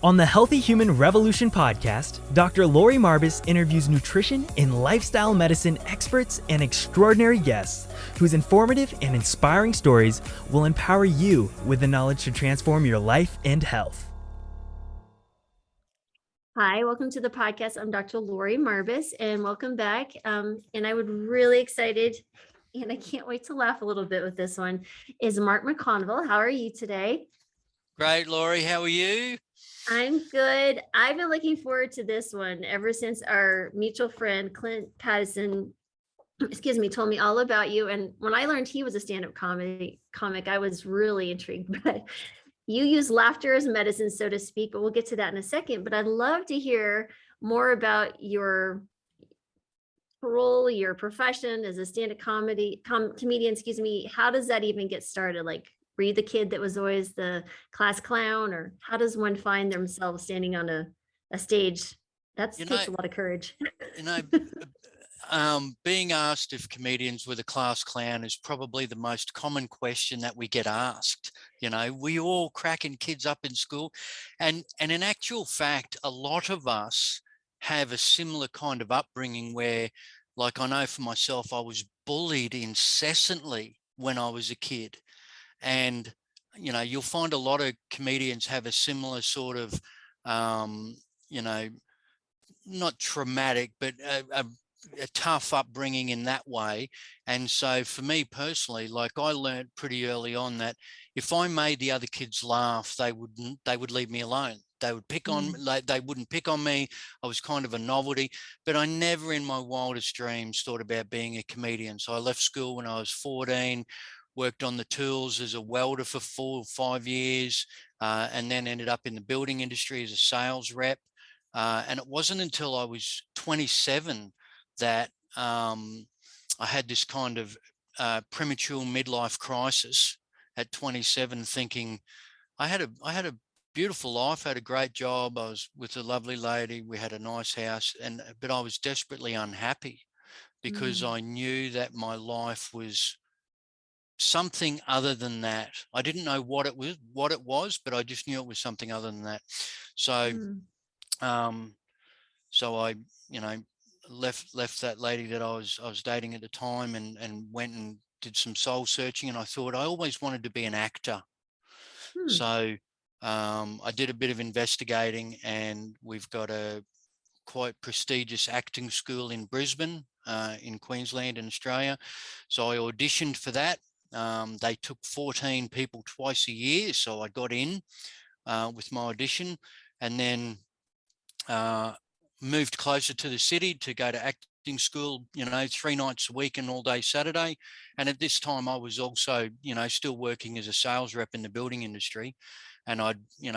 On the Healthy Human Revolution podcast, Dr. Lori Marbas interviews nutrition and lifestyle medicine experts and extraordinary guests whose informative and inspiring stories will empower you with the knowledge to transform your life and health. Hi, welcome to the podcast. I'm Dr. Lori Marbas, and welcome back. And I would really excited, and I can't wait to laugh a little bit with this one, is Mark McConville. How are you today? Great, Lori. How are you? I'm good. I've been looking forward to this one ever since our mutual friend, Clint Patterson, told me all about you. And when I learned he was a stand-up comic, I was really intrigued. But you use laughter as medicine, so to speak, but we'll get to that in a second. But I'd love to hear more about your role, your profession as a stand-up comedian, How does that even get started? Like, were you the kid that was always the class clown, or how does one find themselves standing on a stage? That takes a lot of courage. Being asked if comedians were the class clown is probably the most common question that we get asked. We all cracking kids up in school. And in actual fact, a lot of us have a similar kind of upbringing where, like, I know for myself, I was bullied incessantly when I was a kid. And, you'll find a lot of comedians have a similar sort of, not traumatic, but a tough upbringing in that way. And so for me personally, like, I learned pretty early on that if I made the other kids laugh, they would leave me alone. They would they wouldn't pick on me. I was kind of a novelty, but I never in my wildest dreams thought about being a comedian. So I left school when I was 14, worked on the tools as a welder for 4 or 5 years, and then ended up in the building industry as a sales rep. And it wasn't until I was 27 that I had this kind of premature midlife crisis at 27, thinking I had a beautiful life, had a great job. I was with a lovely lady. We had a nice house, but I was desperately unhappy because I knew that my life was something other than that. I didn't know what it was, but I just knew it was something other than that. So, so I, left that lady that I was dating at the time and went and did some soul searching. And I thought I always wanted to be an actor. So I did a bit of investigating, and we've got a quite prestigious acting school in Brisbane, in Queensland in Australia. So I auditioned for that. They took 14 people twice a year. So I got in with my audition, and then moved closer to the city to go to acting school, 3 nights a week and all day Saturday. And at this time I was also, still working as a sales rep in the building industry. And I,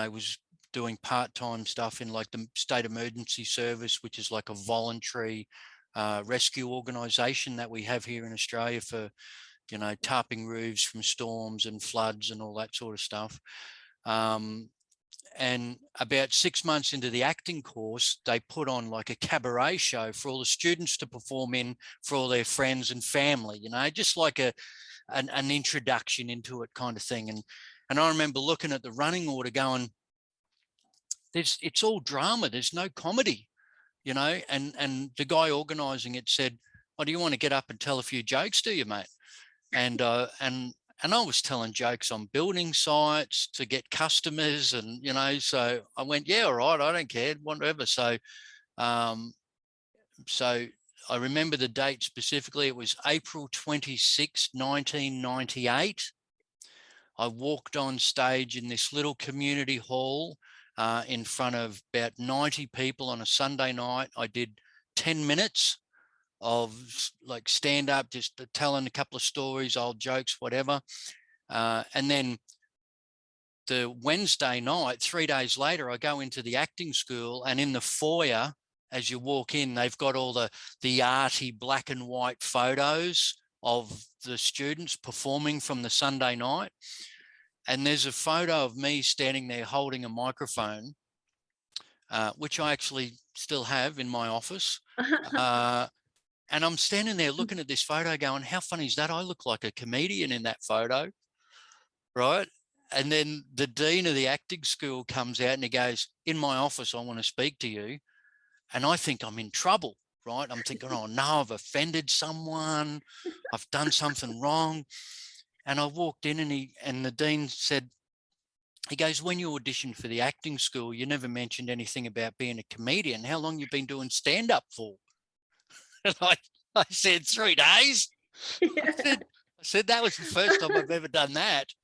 was doing part-time stuff in like the State Emergency Service, which is like a voluntary rescue organization that we have here in Australia for, tarping roofs from storms and floods and all that sort of stuff. And about 6 months into the acting course, they put on like a cabaret show for all the students to perform in for all their friends and family, just like an introduction into it kind of thing. And I remember looking at the running order going, it's all drama. There's no comedy, and the guy organizing it said, "Oh, do you want to get up and tell a few jokes, do you, mate?" And I was telling jokes on building sites to get customers, and so I went, "Yeah, all right, I don't care, whatever." So so I remember the date specifically. It was April 26, 1998. I walked on stage in this little community hall in front of about 90 people on a Sunday night. I did 10 minutes of like stand up, just telling a couple of stories, old jokes, whatever. And then the Wednesday night, 3 days later, I go into the acting school, and in the foyer, as you walk in, they've got all the arty black and white photos of the students performing from the Sunday night. And there's a photo of me standing there holding a microphone, which I actually still have in my office. And I'm standing there looking at this photo going, how funny is that? I look like a comedian in that photo, right? And then the dean of the acting school comes out and he goes, "In my office, I want to speak to you." And I think I'm in trouble, right? I'm thinking, oh no, I've offended someone. I've done something wrong. And I walked in and the dean said, he goes, "When you auditioned for the acting school, you never mentioned anything about being a comedian. How long you been doing stand-up for?" And I said, 3 days. I said, that was the first time I've ever done that.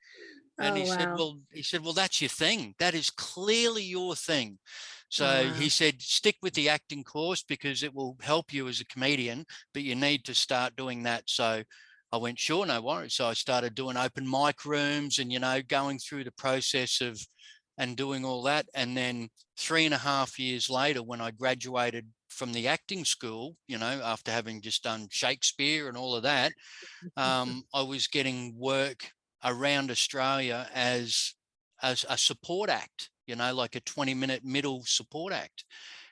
And Oh, he said, wow. well, that's your thing. That is clearly your thing. Oh, So wow. he said, stick with the acting course because it will help you as a comedian, but you need to start doing that. So I went, sure, no worries. So I started doing open mic rooms and, going through the process of and doing all that. And then 3.5 years later, when I graduated from the acting school, after having just done Shakespeare and all of that, I was getting work around Australia as a support act, like a 20-minute middle support act.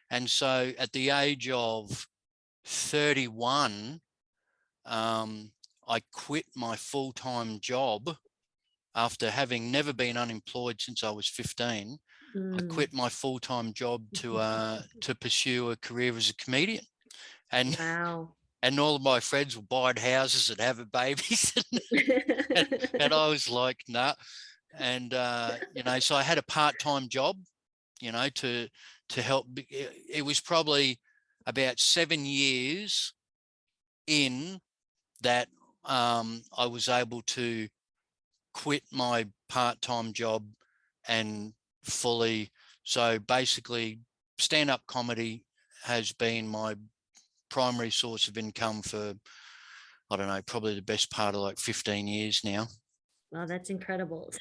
And so at the age of 31, I quit my full-time job after having never been unemployed since I was 15. I quit my full-time job to pursue a career as a comedian. And Wow. and all of my friends were buying houses and having babies. And I was like, nah. And, so I had a part-time job, to help. It was probably about 7 years in that I was able to quit my part-time job and fully. So basically, stand-up comedy has been my primary source of income for, I don't know, probably the best part of like 15 years now. Wow, that's incredible.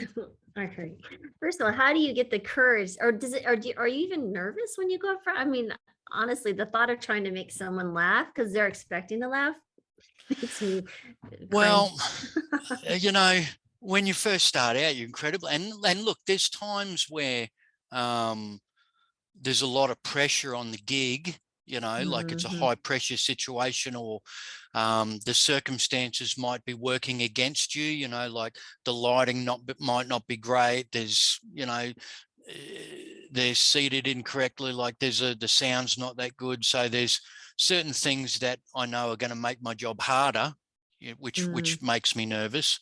Okay. First of all, how do you get the courage, or are you even nervous when you go up front? I mean, honestly, the thought of trying to make someone laugh because they're expecting to laugh makes me cringe. Well, when you first start out, you're incredible. And look, there's times where there's a lot of pressure on the gig, like it's a high pressure situation, or the circumstances might be working against you, like the lighting might not be great. There's, they're seated incorrectly, like the sound's not that good. So there's certain things that I know are going to make my job harder, which makes me nervous.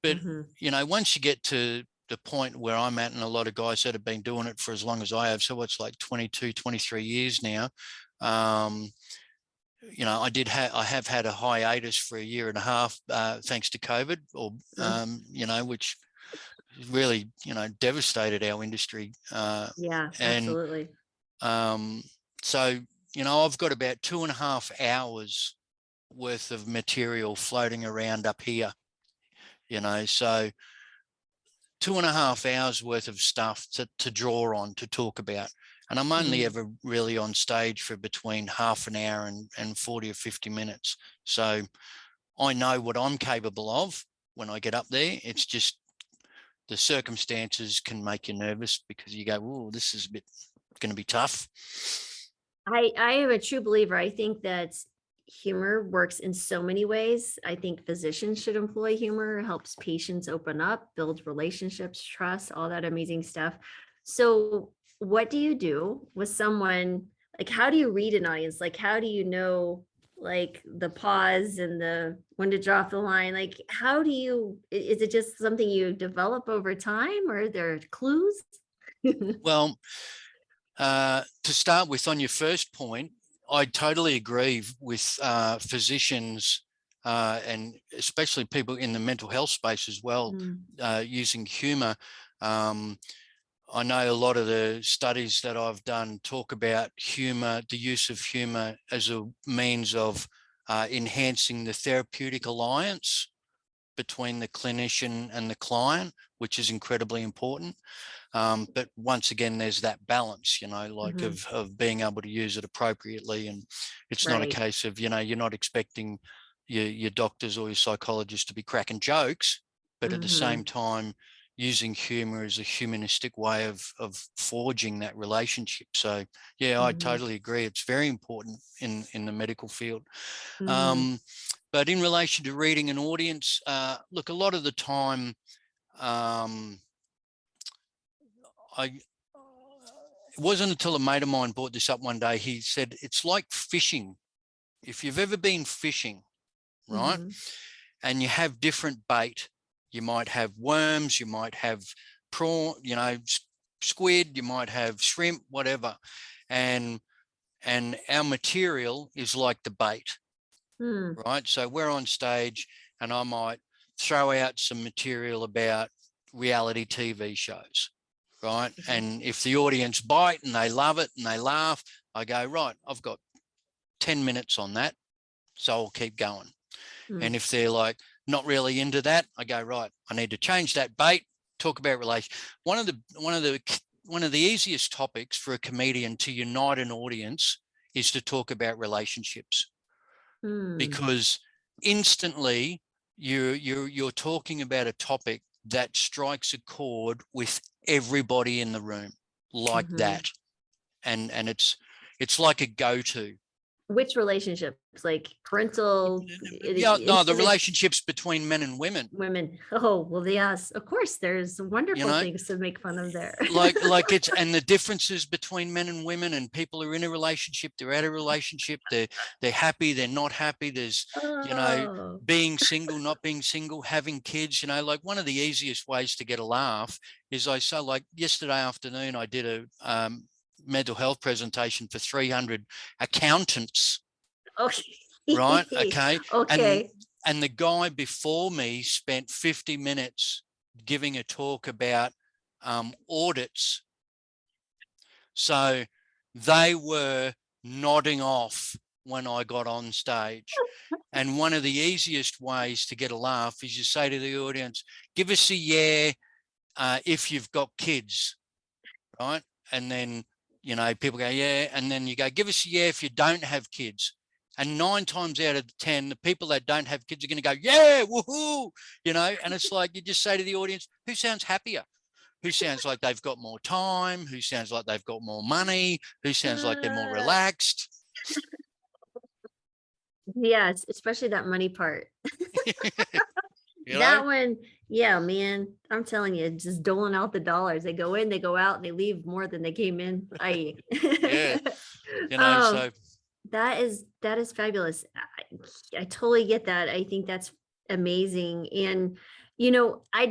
But, once you get to the point where I'm at, and a lot of guys that have been doing it for as long as I have, so it's like 22, 23 years now. I have had a hiatus for 1.5 years, thanks to COVID, or, which really, devastated our industry. Yeah, and absolutely. So, I've got about 2.5 hours worth of material floating around up here, so 2.5 hours worth of stuff to draw on, to talk about. And I'm only ever really on stage for between half an hour and 40 or 50 minutes. So I know what I'm capable of when I get up there. It's just the circumstances can make you nervous because you go, oh, this is going to be tough. I am a true believer. I think that humor works in so many ways. I think physicians should employ humor, helps patients open up, builds relationships, trust, all that amazing stuff. So what do you do with someone? Like, how do you read an audience? Like, how do you know, like, the pause and the when to drop the line? Like, how do you, is it just something you develop over time, or are there clues? Well, to start with, on your first point, I totally agree with physicians and especially people in the mental health space as well, using humor. I know a lot of the studies that I've done talk about humor, the use of humor as a means of enhancing the therapeutic alliance between the clinician and the client, which is incredibly important. But once again, there's that balance, of being able to use it appropriately. And it's not a case of, you're not expecting your doctors or your psychologists to be cracking jokes, but at the same time, using humor as a humanistic way of forging that relationship. So, yeah, I totally agree. It's very important in the medical field. But in relation to reading an audience, look, a lot of the time, it wasn't until a mate of mine brought this up one day. He said, it's like fishing. If you've ever been fishing, right, and you have different bait, you might have worms, you might have prawn, you know, squid, you might have shrimp, whatever. And our material is like the bait, right? So we're on stage and I might throw out some material about reality TV shows, right? And if the audience bite and they love it and they laugh, I go, right, I've got 10 minutes on that, so I'll keep going. And if they're like not really into that, I go, right, I need to change that bait, talk about relation. One of the easiest topics for a comedian to unite an audience is to talk about relationships, because instantly you're talking about a topic that strikes a chord with everybody in the room, like that, and it's like a go-to. Which relationships, like parental? Yeah, no, the relationships between men and women. Women. Oh, well, yes, of course. There's wonderful things to make fun of there. like it's, and the differences between men and women, and people are in a relationship, they're out of a relationship, they're happy, they're not happy. There's, you know, being single, not being single, having kids, you know, like one of the easiest ways to get a laugh is like yesterday afternoon, I did a, mental health presentation for 300 accountants. Okay. Right. Okay. Okay. And the guy before me spent 50 minutes giving a talk about audits. So they were nodding off when I got on stage. And one of the easiest ways to get a laugh is you say to the audience, give us a yeah if you've got kids, right? And then, you know, people go, yeah. And then you go, give us a yeah if you don't have kids. And 9 times out of 10, the people that don't have kids are going to go, yeah, woohoo, you know. And it's like, you just say to the audience, who sounds happier? Who sounds like they've got more time? Who sounds like they've got more money? Who sounds like they're more relaxed? Yes, especially that money part. You that know? one, yeah, man, I'm telling you, just doling out the dollars. They go in, they go out, they leave more than they came in. Yeah, you know, so that is fabulous. I totally get that. I think that's amazing. And you know, I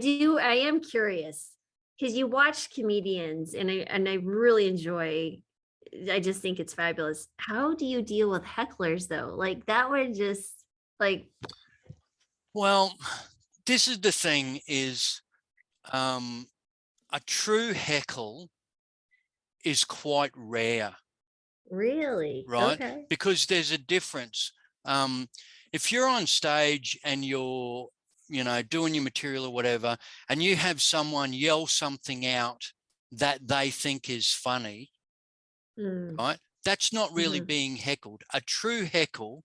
am curious, because you watch comedians and I really enjoy, I just think it's fabulous. How do you deal with hecklers though? Like that would just like, well, this is the thing is a true heckle is quite rare. really? Right? Okay. Because there's a difference. If you're on stage and you're, you know, doing your material or whatever, and you have someone yell something out that they think is funny, right? That's not really being heckled. A true heckle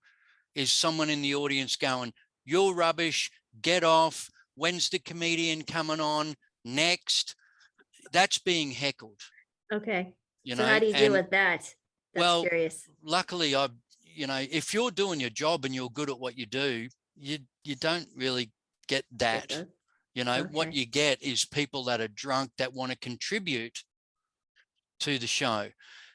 is someone in the audience going, you're rubbish, get off, when's the comedian coming on, next? That's being heckled. Okay. You so know, how do you deal with that? That's well, curious. luckily, you know, if you're doing your job and you're good at what you do, you don't really get that. You know, what you get is people that are drunk that want to contribute to the show.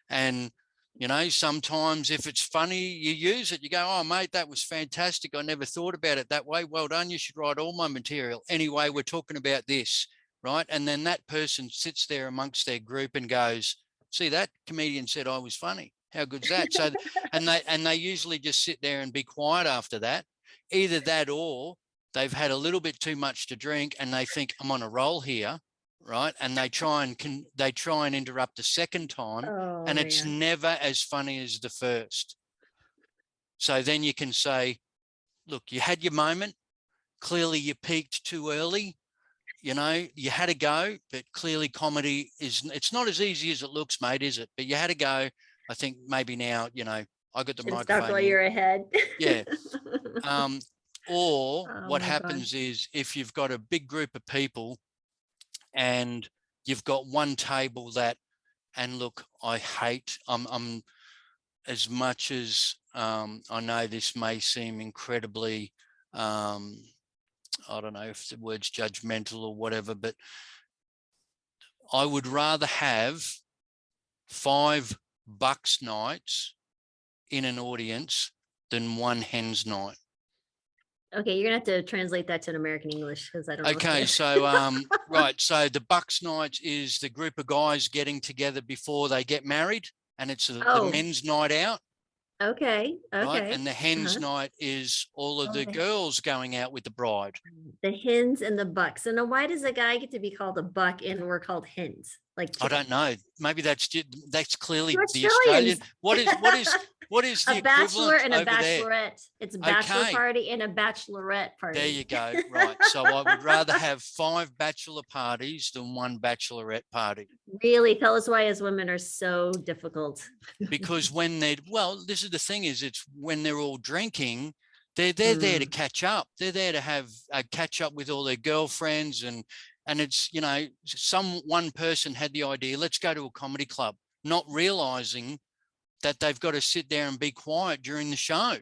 And, you know, sometimes if it's funny, you use it. You go, oh, mate, that was fantastic. I never thought about it that way. Well done. You should write all my material. Anyway, we're talking about this, right? And then that person sits there amongst their group and goes, see, that comedian said I was funny. How good's that? So, and they usually just sit there and be quiet after that. Either that or they've had a little bit too much to drink and they think I'm on a roll here, right? And they try and interrupt the second time, and it's never as funny as the first. So then you can say, look, you had your moment. Clearly you peaked too early. You know, you had a go, but clearly comedy it's not as easy as it looks, mate, is it? But you had a go. I think maybe now, you know, I got the microphone. Stop while you're ahead. Yeah. Or what happens is if you've got a big group of people and you've got one table that, and look, I'm as much as I know this may seem incredibly, I don't know if the word's judgmental or whatever, but I would rather have 5 bucks nights in an audience than 1 hens night. Okay, you're gonna have to translate that to an American English because I don't know. Okay, so right, so the bucks night is the group of guys getting together before they get married, and it's the men's night out. Okay. Right, and the hens night is all of the girls going out with the bride. The hens and the bucks. So now, why does a guy get to be called a buck and we're called hens? Like, I don't know. Maybe that's clearly You're the Australian. Australians. What is the a bachelor equivalent and a over there? bachelorette? It's a bachelor Okay. party and a bachelorette party. There you go. Right. So I would rather have 5 bachelor parties than 1 bachelorette party. Really? Tell us why as women are so difficult. Because when this is the thing, is it's when they're all drinking, they're there to catch up. They're there to have a catch up with all their girlfriends, and it's, you know, one person had the idea, let's go to a comedy club, not realizing that they've got to sit there and be quiet during the show,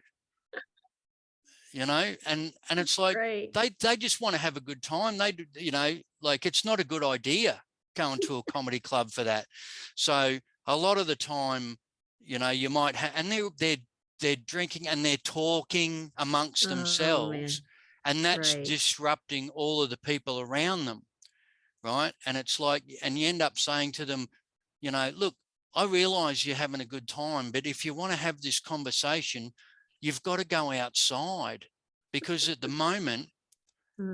you know, and it's like, they just want to have a good time. They, you know, like, it's not a good idea going to a comedy club for that. So a lot of the time, you know, you might have, and they're drinking and they're talking amongst themselves, and that's disrupting all of the people around them. Right. And it's like, and you end up saying to them, you know, look, I realize you're having a good time, but if you want to have this conversation, you've got to go outside, because at the moment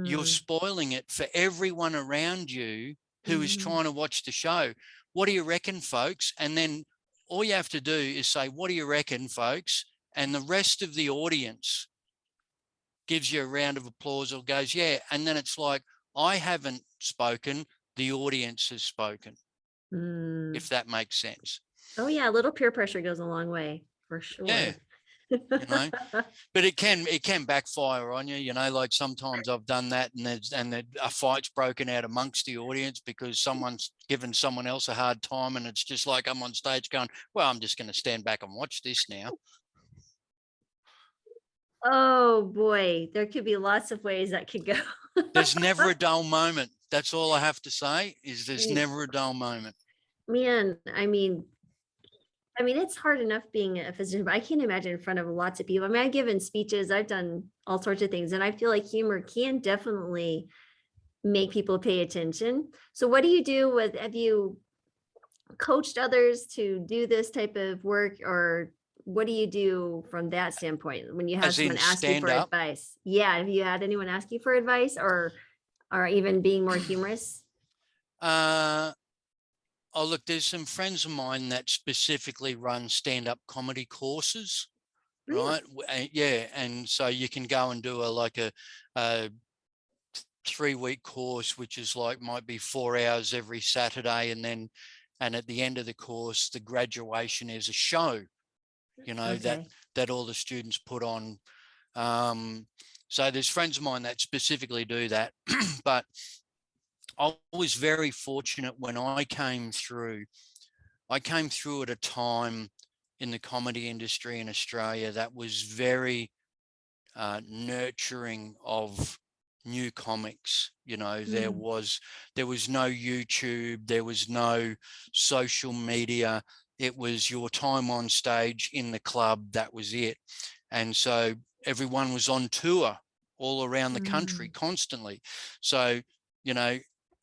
you're spoiling it for everyone around you who is trying to watch the show. What do you reckon, folks? And then all you have to do is say, what do you reckon, folks? And the rest of the audience gives you a round of applause or goes, yeah. And then it's like, I haven't spoken, the audience has spoken, if that makes sense. Oh yeah, a little peer pressure goes a long way, for sure. Yeah. You know, but it can backfire on you, you know, like sometimes I've done that, and a fight's broken out amongst the audience because someone's given someone else a hard time, and it's just like I'm on stage going, well, I'm just going to stand back and watch this now. Oh boy, there could be lots of ways that could go. There's never a dull moment. That's all I have to say, is there's never a dull moment. Man, I mean, it's hard enough being a physician, but I can't imagine in front of lots of people. I mean, I've given speeches, I've done all sorts of things, and I feel like humor can definitely make people pay attention. So what do you do with, have you coached others to do this type of work, or what do you do from that standpoint when you have someone ask you for advice? Yeah, have you had anyone ask you for advice, or even being more humorous? Oh, look, there's some friends of mine that specifically run stand-up comedy courses, right? Yeah, and so you can go and do a 3-week course, which is like, might be 4 hours every Saturday, and at the end of the course, the graduation is a show, you know, that all the students put on. So there's friends of mine that specifically do that, but I was very fortunate when I came through at a time in the comedy industry in Australia that was very nurturing of new comics. You know, there was no YouTube, there was no social media. It was your time on stage in the club, that was it. And so everyone was on tour all around the country constantly. So, you know,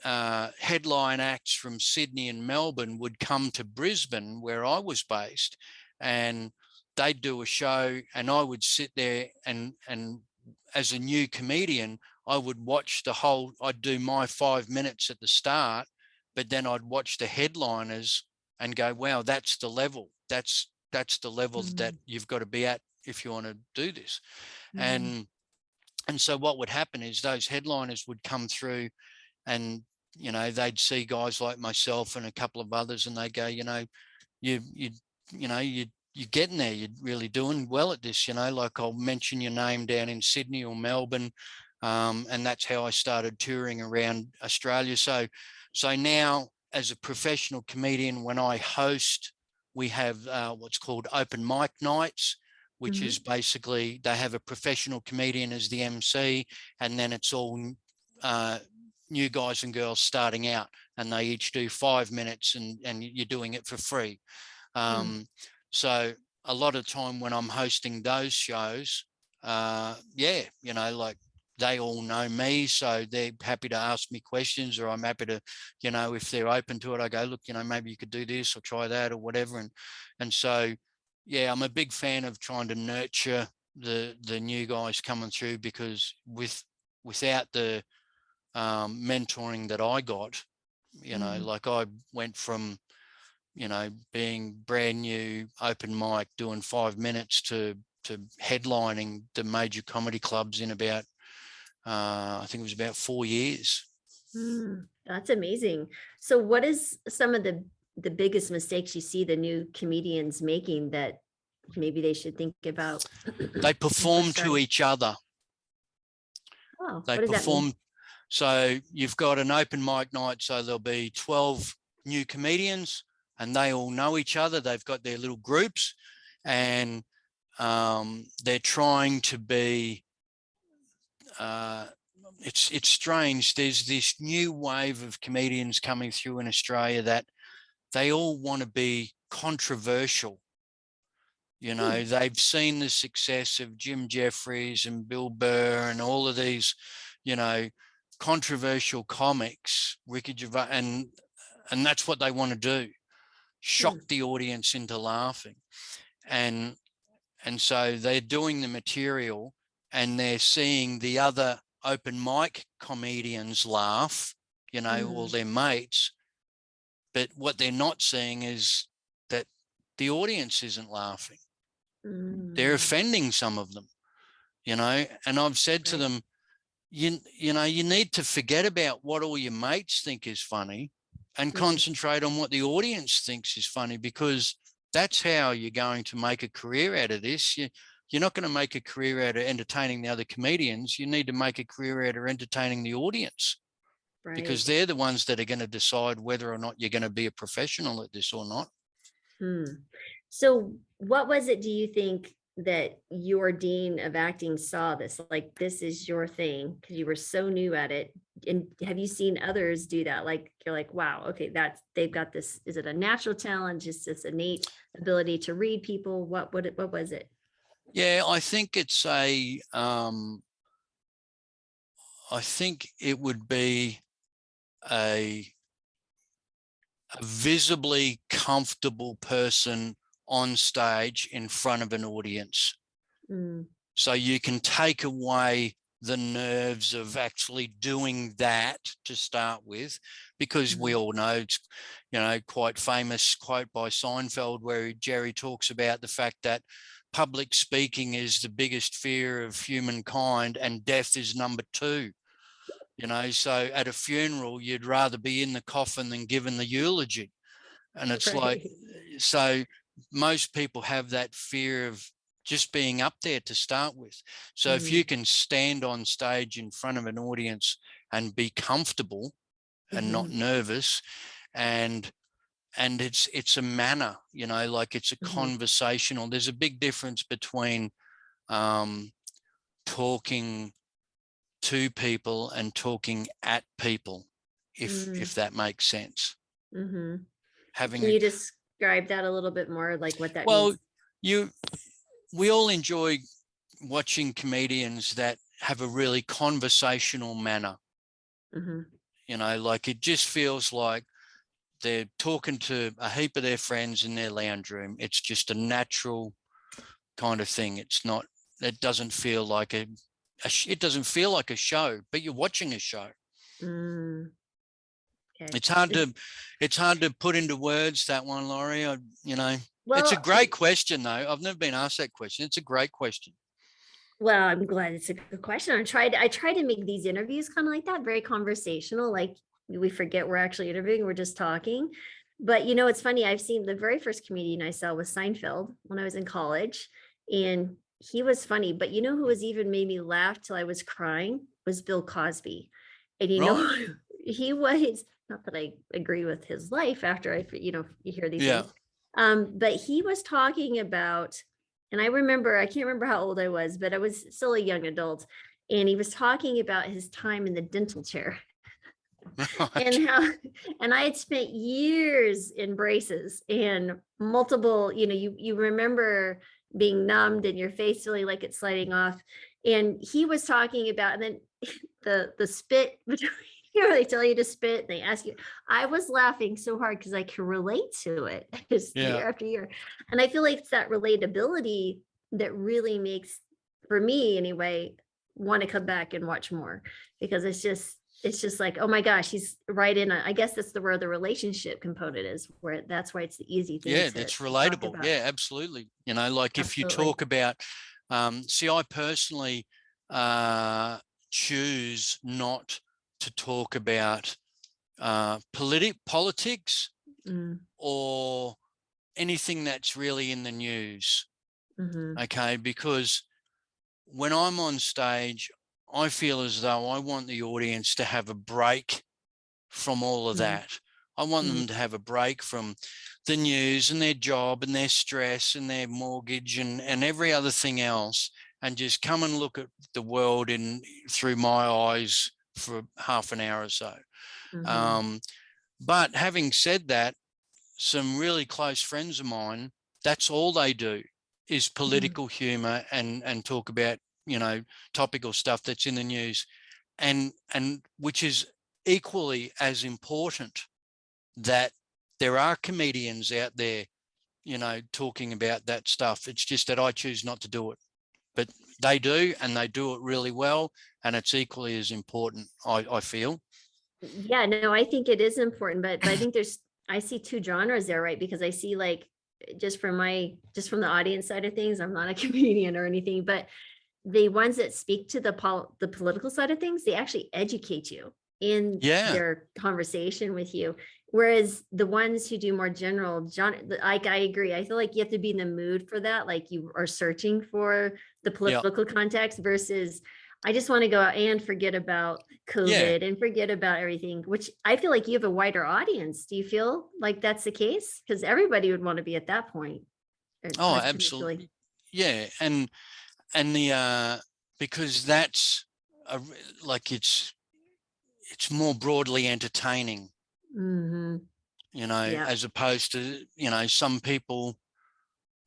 headline acts from Sydney and Melbourne would come to Brisbane, where I was based, and they'd do a show, and I would sit there and as a new comedian, I would watch I'd do my 5 minutes at the start, but then I'd watch the headliners and go, wow, that's the level. That's the level that you've got to be at if you want to do this. And so what would happen is those headliners would come through, and, you know, they'd see guys like myself and a couple of others, and they go, you know, you're getting there. You're really doing well at this, you know, like I'll mention your name down in Sydney or Melbourne. And that's how I started touring around Australia. So now, as a professional comedian, when I host, we have what's called open mic nights, which is basically they have a professional comedian as the MC, and then it's all new guys and girls starting out, and they each do 5 minutes, and you're doing it for free. So a lot of time when I'm hosting those shows, like they all know me, so they're happy to ask me questions, or I'm happy to, if they're open to it, I go, look, maybe you could do this or try that or whatever. And so, yeah, I'm a big fan of trying to nurture the new guys coming through, because without the mentoring that I got, like I went from, being brand new open mic doing 5 minutes to headlining the major comedy clubs in about, I think it was about 4 years. That's amazing. So what is some of the biggest mistakes you see the new comedians making that maybe they should think about? They perform to each other. Oh, they what does perform. that mean? So you've got an open mic night, so there'll be 12 new comedians, and they all know each other. They've got their little groups, and they're trying to be, it's strange. There's this new wave of comedians coming through in Australia that they all want to be controversial. They've seen the success of Jim Jeffries and Bill Burr and all of these, controversial comics, Ricky Gervais, and that's what they want to do. Shock the audience into laughing. And so they're doing the material, and they're seeing the other open mic comedians laugh, all their mates. But what they're not seeing is that the audience isn't laughing. They're offending some of them, and I've said to them, you need to forget about what all your mates think is funny and concentrate on what the audience thinks is funny, because that's how you're going to make a career out of this. You're not going to make a career out of entertaining the other comedians. You need to make a career out of entertaining the audience, because they're the ones that are going to decide whether or not you're going to be a professional at this or not. So what was it, do you think, that your dean of acting saw this, like, this is your thing, because you were so new at it? And have you seen others do that? Like, you're like, wow, okay, they've got this. Is it a natural talent, just this innate ability to read people? What was it? Yeah, I think it's I think it would be a visibly comfortable person on stage in front of an audience. So you can take away the nerves of actually doing that to start with, because we all know it's, quite famous quote by Seinfeld where Jerry talks about the fact that public speaking is the biggest fear of humankind and death is number 2. So at a funeral, you'd rather be in the coffin than given the eulogy. And it's like, so most people have that fear of just being up there to start with. So if you can stand on stage in front of an audience and be comfortable and not nervous, and it's a manner, like it's a conversational. There's a big difference between talking to people and talking at people, if that makes sense. Can you describe that a little bit more, like what that means? Well, we all enjoy watching comedians that have a really conversational manner. Like it just feels like they're talking to a heap of their friends in their lounge room. It's just a natural kind of thing. It doesn't feel like it doesn't feel like a show, but you're watching a show. Okay. It's hard to put into words, that one, Laurie. Well, it's a great question though. I've never been asked that question. It's a great question. Well, I'm glad it's a good question. I try to make these interviews kind of like that, very conversational. Like we forget we're actually interviewing, we're just talking. But it's funny. I've seen the very first comedian I saw was Seinfeld when I was in college, and he was funny. But who was even made me laugh till I was crying was Bill Cosby. And he was, not that I agree with his life after you hear these things. But he was talking about, and I can't remember how old I was, but I was still a young adult. And he was talking about his time in the dental chair. And how, and I had spent years in braces and multiple, you remember being numbed and your face feeling like it's sliding off. And he was talking about, and then the spit between, they tell you to spit, and they ask you. I was laughing so hard because I can relate to it just year after year. And I feel like it's that relatability that really makes, for me anyway, want to come back and watch more, because it's just like, oh my gosh, he's right in. I guess that's where the relationship component is, where that's why it's the easy thing. Yeah, that's relatable. Yeah, absolutely. Like if you talk about, see, I personally choose not to talk about politics or anything that's really in the news. Okay, because when I'm on stage, I feel as though I want the audience to have a break from all of that. I want them to have a break from the news and their job and their stress and their mortgage and every other thing else, and just come and look at the world through my eyes for half an hour or so. But having said that, some really close friends of mine, that's all they do is political humor and talk about, topical stuff that's in the news, and which is equally as important, that there are comedians out there, talking about that stuff. It's just that I choose not to do it, but they do, and they do it really well, and it's equally as important, I feel. Yeah, no, I think it is important, but I think I see two genres there, right? Because I see, like, just from the audience side of things, I'm not a comedian or anything, but the ones that speak to the political side of things, they actually educate you in their conversation with you. Whereas the ones who do more general genre, like, I agree. I feel like you have to be in the mood for that. Like, you are searching for the political context versus I just want to go out and forget about COVID and forget about everything, which I feel like you have a wider audience. Do you feel like that's the case? Because everybody would want to be at that point. Oh, absolutely. Yeah. And the, because that's it's more broadly entertaining, as opposed to, some people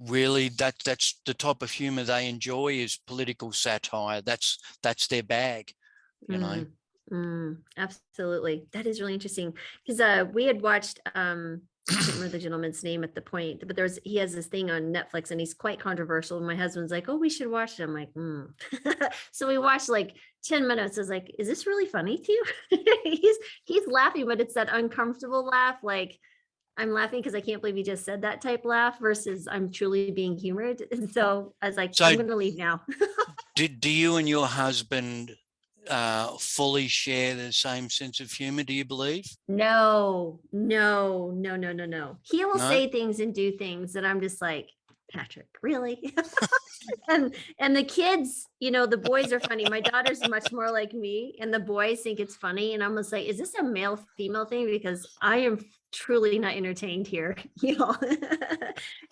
really, that's the type of humor they enjoy is political satire. That's their bag, Absolutely. That is really interesting, because we had watched I can't remember the gentleman's name at the point, but he has this thing on Netflix and he's quite controversial. My husband's like, oh, we should watch it. I'm like, So we watched like 10 minutes. I was like, is this really funny to you? he's laughing, but it's that uncomfortable laugh. Like, I'm laughing because I can't believe you just said that type laugh versus I'm truly being humored. And so I was like, I'm going to leave now. Do you and your husband fully share the same sense of humor, do you believe? No. He will say things and do things that I'm just like, Patrick, really? and the kids, the boys are funny. My daughter's much more like me, and the boys think it's funny. And I'm almost like, is this a male female thing? Because I am truly not entertained here,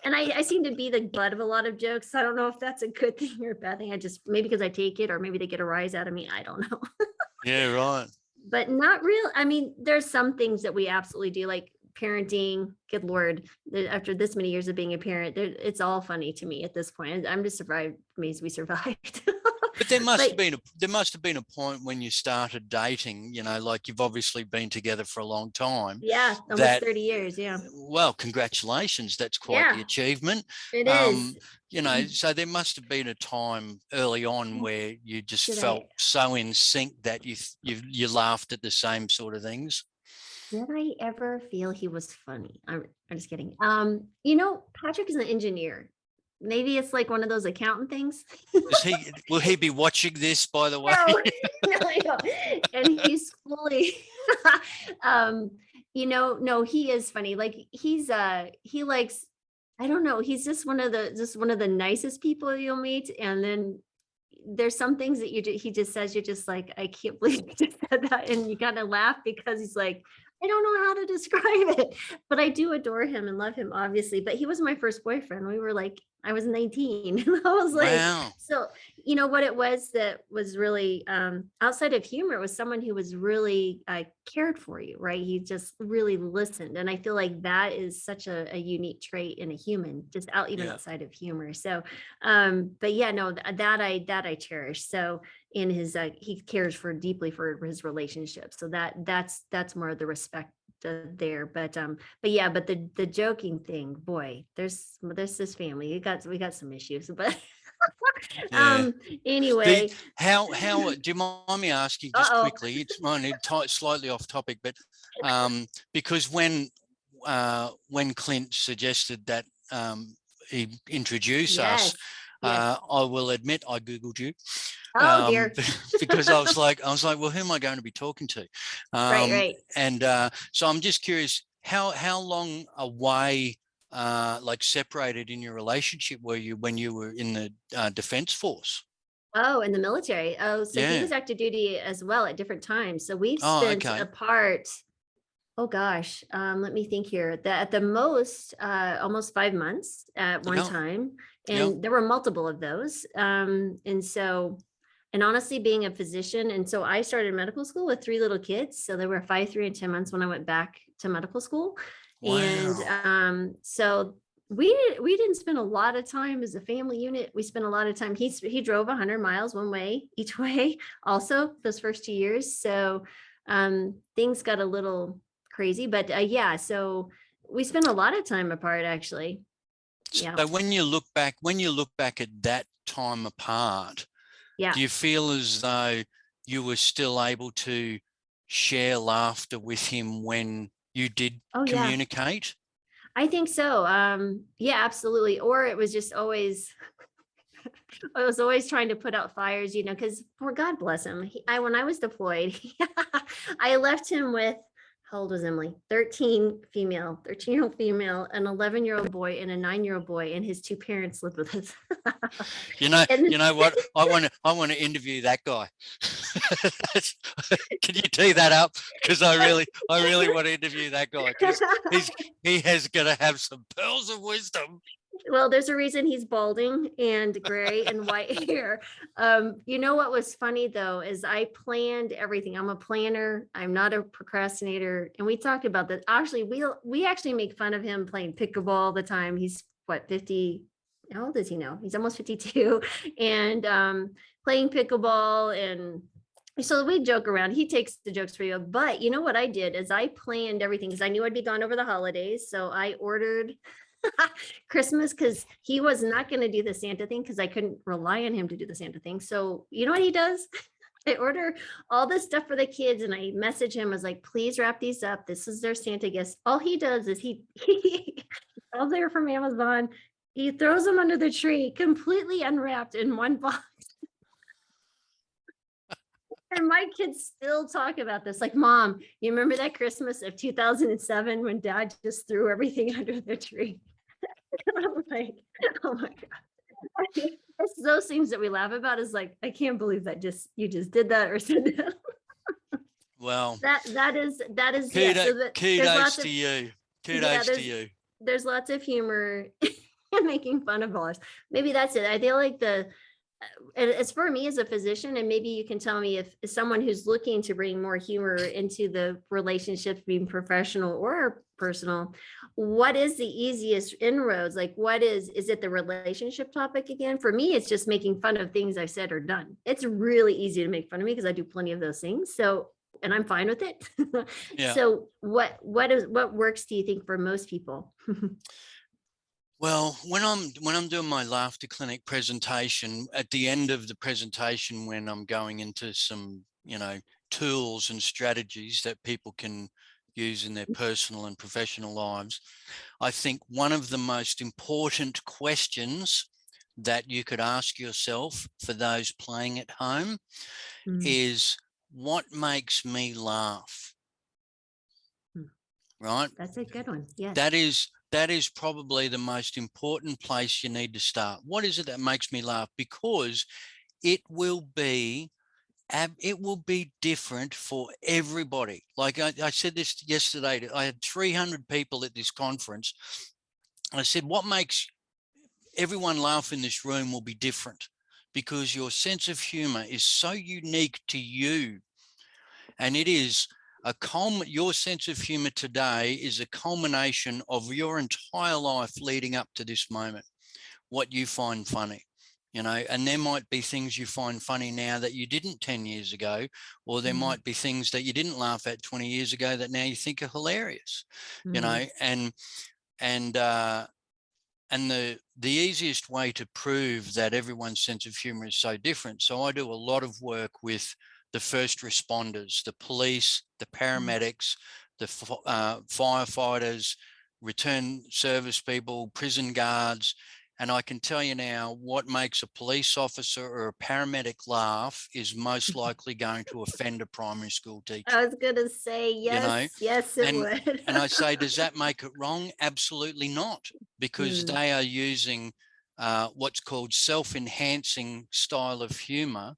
And I seem to be the butt of a lot of jokes. I don't know if that's a good thing or a bad thing. I just, maybe because I take it, or maybe they get a rise out of me. I don't know. Yeah, right. But not real. I mean, there's some things that we absolutely do, like parenting. Good Lord, after this many years of being a parent, it's all funny to me at this point. I'm just amazed we survived. But there must have been a point when you started dating, like you've obviously been together for a long time. Yeah, almost 30 years. Yeah. Well, congratulations. That's quite the achievement. It is. So there must have been a time early on where you just felt so in sync that you laughed at the same sort of things. Did I ever feel he was funny? I'm just kidding. Patrick is an engineer. Maybe it's like one of those accountant things. Will he be watching this, by the way? No. And he's fully, no, he is funny. Like he likes, I don't know. He's just one of the nicest people you'll meet. And then there's some things that he just says, you're just like, I can't believe you just said that. And you kind of laugh because he's like, I don't know how to describe it, but I do adore him and love him, obviously. But he was my first boyfriend. We were like, I was 19. I was like, Wow. so, you know, what it was that was really outside of humor, it was someone who was really cared for you, right? He just really listened. And I feel like that is such a unique trait in a human, just out even Yeah. outside of humor. So, but yeah, no, that I cherish. So in his, he cares for deeply for his relationship. So that's more of the respect there. But yeah, but the joking thing, boy, there's this family. We got some issues, but Yeah. anyway. How do you mind me asking just Uh-oh. quickly? It's slightly off topic, but because when Clint suggested that he introduce us, Yes. Yes. I will admit I Googled you. Oh dear. Because I was like, well, who am I going to be talking to? Right. And so I'm just curious, how long away, like separated in your relationship were you when you were in the Defense Force? Oh, in the military. Oh, so he Yeah. was active duty as well at different times. So we've Oh, spent okay. apart, oh gosh, let me think here. At the most, almost 5 months at one Yeah. time. Yeah. And there were multiple of those. And so, and honestly, being a physician, and so I started medical school with 3 little kids. So they were 5, 3, and 10 months when I went back to medical school. And Wow. so we didn't spend a lot of time as a family unit. We spent a lot of time. He drove 100 miles one way each way. Also, those first 2 years. So things got a little crazy, but yeah. So we spent a lot of time apart, actually. Yeah. So when you look back at that time apart, Yeah. do you feel as though you were still able to share laughter with him when you did Oh yeah. communicate? I think so. Yeah, absolutely. Or it was just always, I was always trying to put out fires, you know, because poor God bless him. When I was deployed, I left him with, how old was Emily? 13-year-old female, an 11-year-old boy, and a 9-year-old boy, and his 2 parents lived with us. You know And what? I want to interview that guy. Can you tee that up? Because I really want to interview that guy, because he has got to have some pearls of wisdom. well, there's a reason he's balding and gray and white hair. You know what was funny though, is I planned everything. I'm a planner. I'm not a procrastinator. And we talked about that. Actually, we actually make fun of him playing pickleball all the time. He's what, 50? How old is he now? He's almost 52. And playing pickleball, and so we joke around. He takes the jokes for you. But you know what I did is I planned everything because I knew I'd be gone over the holidays. So I ordered Christmas, because he was not going to do the Santa thing because I couldn't rely on him to do the Santa thing. So you know what he does? I order all this stuff for the kids and I message him. I was like, please wrap these up. This is their Santa gifts. All he does is he all there from Amazon. He throws them under the tree, completely unwrapped in one box. And my kids still talk about this. Like, Mom, you remember that Christmas of 2007 when Dad just threw everything under the tree? I'm like, oh my God. It's those things that we laugh about, is like, I can't believe that you just did that or said that. Well, that is kudos, yeah, so kudos to you. Kudos to you. There's lots of humor in making fun of ours. Maybe that's it. I feel like it's for me as a physician, and maybe you can tell me if someone who's looking to bring more humor into the relationships, being professional or personal, what is the easiest inroads? Like, is it the relationship topic again? For me, it's just making fun of things I've said or done. It's really easy to make fun of me because I do plenty of those things. So, and I'm fine with it. Yeah. So what works, do you think, for most people? Well, when I'm doing my laughter clinic presentation, at the end of the presentation, when I'm going into some, tools and strategies that people can use in their personal and professional lives, I think one of the most important questions that you could ask yourself for those playing at home is, what makes me laugh? Right? That's a good one. Yeah. That is probably the most important place you need to start. What is it that makes me laugh? Because it will be different for everybody. Like I said this yesterday, I had 300 people at this conference. I said, what makes everyone laugh in this room will be different because your sense of humor is so unique to you. And it is your sense of humor today is a culmination of your entire life leading up to this moment, what you find funny. And there might be things you find funny now that you didn't 10 years ago, or there might be things that you didn't laugh at 20 years ago that now you think are hilarious, and the easiest way to prove that everyone's sense of humor is so different. So I do a lot of work with the first responders, the police, the paramedics, the firefighters, return service people, prison guards. And I can tell you now, what makes a police officer or a paramedic laugh is most likely going to offend a primary school teacher. I was going to say, yes, yes, it would. And I say, does that make it wrong? Absolutely not, because they are using what's called self-enhancing style of humor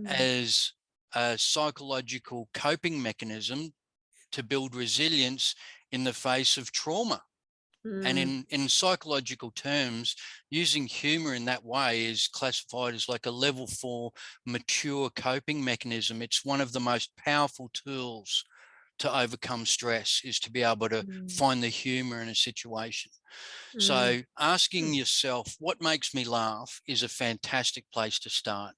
as a psychological coping mechanism to build resilience in the face of trauma. And in psychological terms, using humor in that way is classified as like a level 4 mature coping mechanism. It's one of the most powerful tools to overcome stress, is to be able to find the humor in a situation. So asking yourself, what makes me laugh, is a fantastic place to start,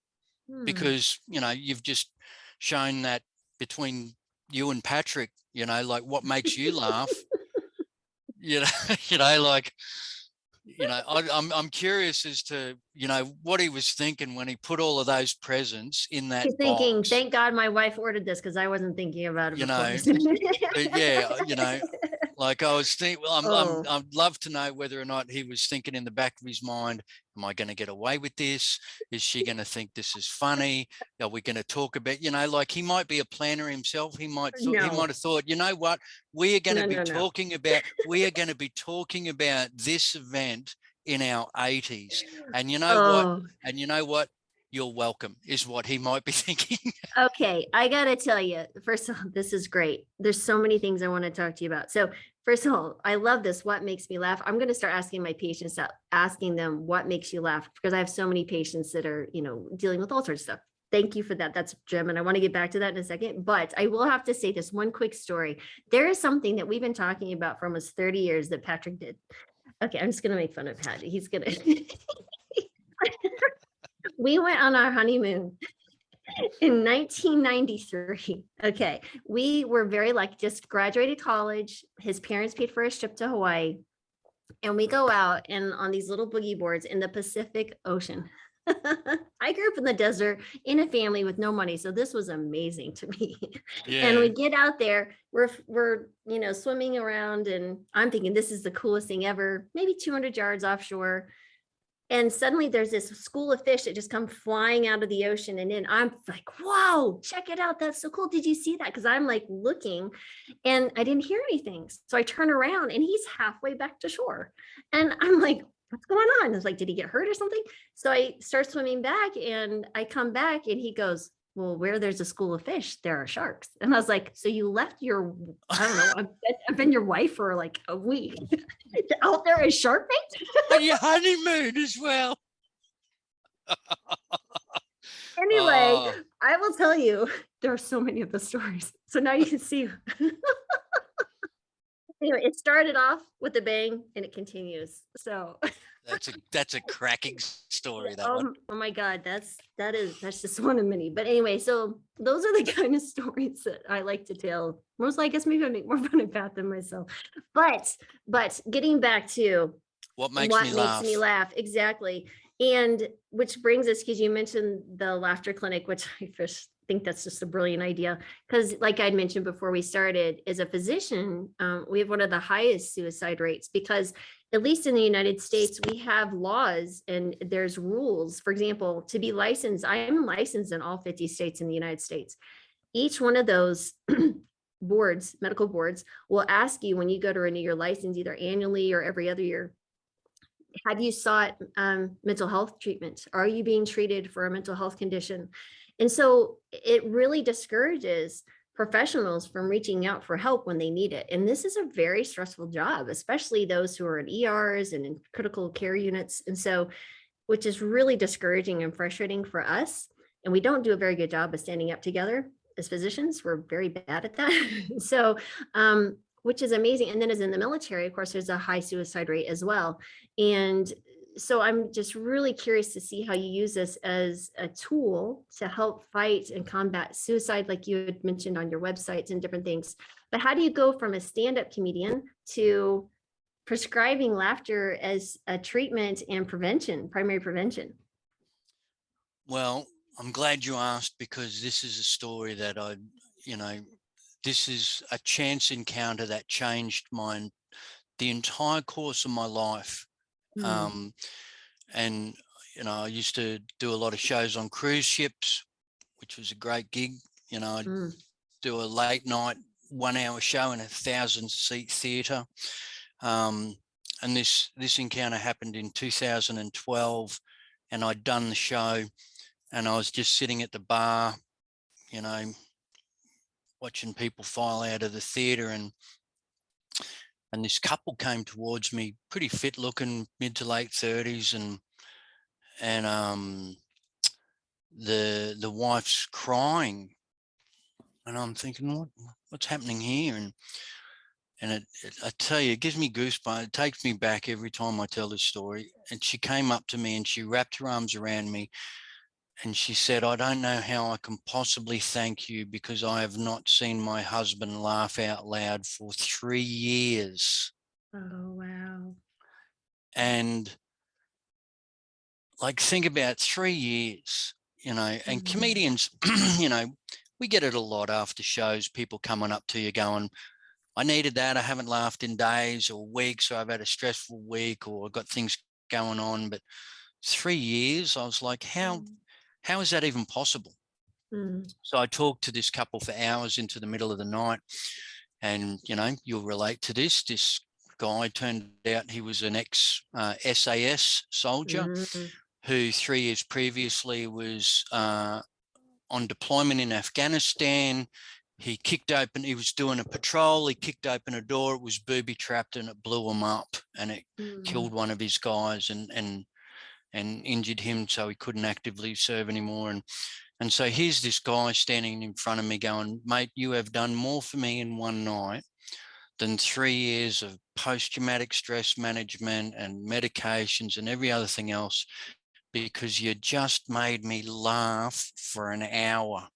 because, you've just shown that between you and Patrick, like what makes you laugh. I'm curious as to, what he was thinking when he put all of those presents in that He's thinking, box. thank God my wife ordered this, because I wasn't thinking about it. Like I was thinking, I'd love to know whether or not he was thinking in the back of his mind, am I going to get away with this? Is she going to think this is funny? Are we going to talk about, like he might be a planner himself. He might have thought, you know what, we are going to be talking about this event in our 80s. And you know what? You're welcome, is what he might be thinking. Okay, I gotta tell you, first of all, this is great. There's so many things I want to talk to you about. So first of all, I love this. What makes me laugh? I'm going to start asking my patients, asking them what makes you laugh, because I have so many patients that are, dealing with all sorts of stuff. Thank you for that. That's Jim. And I want to get back to that in a second, but I will have to say this one quick story. There is something that we've been talking about for almost 30 years that Patrick did. Okay, I'm just going to make fun of Pat. He's going to... We went on our honeymoon in 1993. Okay. We were very lucky, just graduated college. His parents paid for a trip to Hawaii. And we go out and on these little boogie boards in the Pacific Ocean. I grew up in the desert in a family with no money. So this was amazing to me. Yeah. And we get out there, we're swimming around, and I'm thinking this is the coolest thing ever, maybe 200 yards offshore. And suddenly there's this school of fish that just come flying out of the ocean. And then I'm like, wow, check it out. That's so cool. Did you see that? Because I'm like looking and I didn't hear anything. So I turn around and he's halfway back to shore. And I'm like, what's going on? I was like, did he get hurt or something? So I start swimming back and I come back and he goes, well, where there's a school of fish, there are sharks. And I was like, so you left your, I don't know, I've been your wife for like a week out there as shark bait? On your honeymoon as well. Anyway, I will tell you, there are so many of the stories. So now you can see. Anyway, it started off with a bang and it continues. So that's a cracking story. That one. Oh my God, that's just one of many. But anyway, so those are the kind of stories that I like to tell. Mostly, I guess maybe I make more fun of Pat than myself. But getting back to what makes me laugh. Exactly. And which brings us, because you mentioned the laughter clinic, which I first think that's just a brilliant idea. Because like I'd mentioned before we started, as a physician, we have one of the highest suicide rates, because at least in the United States, we have laws and there's rules. For example, to be licensed, I am licensed in all 50 states in the United States. Each one of those boards, medical boards, will ask you when you go to renew your license, either annually or every other year, have you sought mental health treatment? Are you being treated for a mental health condition? And so it really discourages professionals from reaching out for help when they need it. And this is a very stressful job, especially those who are in ERs and in critical care units. And so, which is really discouraging and frustrating for us. And we don't do a very good job of standing up together as physicians. We're very bad at that. So, which is amazing. And then as in the military, of course, there's a high suicide rate as well. And so I'm just really curious to see how you use this as a tool to help fight and combat suicide, like you had mentioned on your websites and different things. But how do you go from a stand-up comedian to prescribing laughter as a treatment and prevention, primary prevention? Well, I'm glad you asked, because this is a story that this is a chance encounter that changed the entire course of my life. And, I used to do a lot of shows on cruise ships, which was a great gig. I'd do a late night 1 hour show in a 1,000-seat theatre. And this encounter happened in 2012, and I'd done the show, and I was just sitting at the bar, watching people file out of the theatre, and this couple came towards me, pretty fit looking, mid to late 30s, and the wife's crying, and I'm thinking, what's happening here? And I tell you, it gives me goosebumps. It takes me back every time I tell this story. And she came up to me and she wrapped her arms around me, and she said, "I don't know how I can possibly thank you, because I have not seen my husband laugh out loud for 3 years." Oh, wow. And think about 3 years, and comedians, we get it a lot after shows, people coming up to you going, "I needed that. I haven't laughed in days or weeks, or I've had a stressful week, or I've got things going on." But 3 years, I was like, how is that even possible? So I talked to this couple for hours into the middle of the night, and, you'll relate to this. This guy turned out he was an ex-SAS soldier who 3 years previously was on deployment in Afghanistan. He was doing a patrol, he kicked open a door, it was booby-trapped, and it blew him up, and it killed one of his guys and injured him, so he couldn't actively serve anymore. And so here's this guy standing in front of me going, "Mate, you have done more for me in one night than 3 years of post-traumatic stress management and medications and every other thing else, because you just made me laugh for an hour."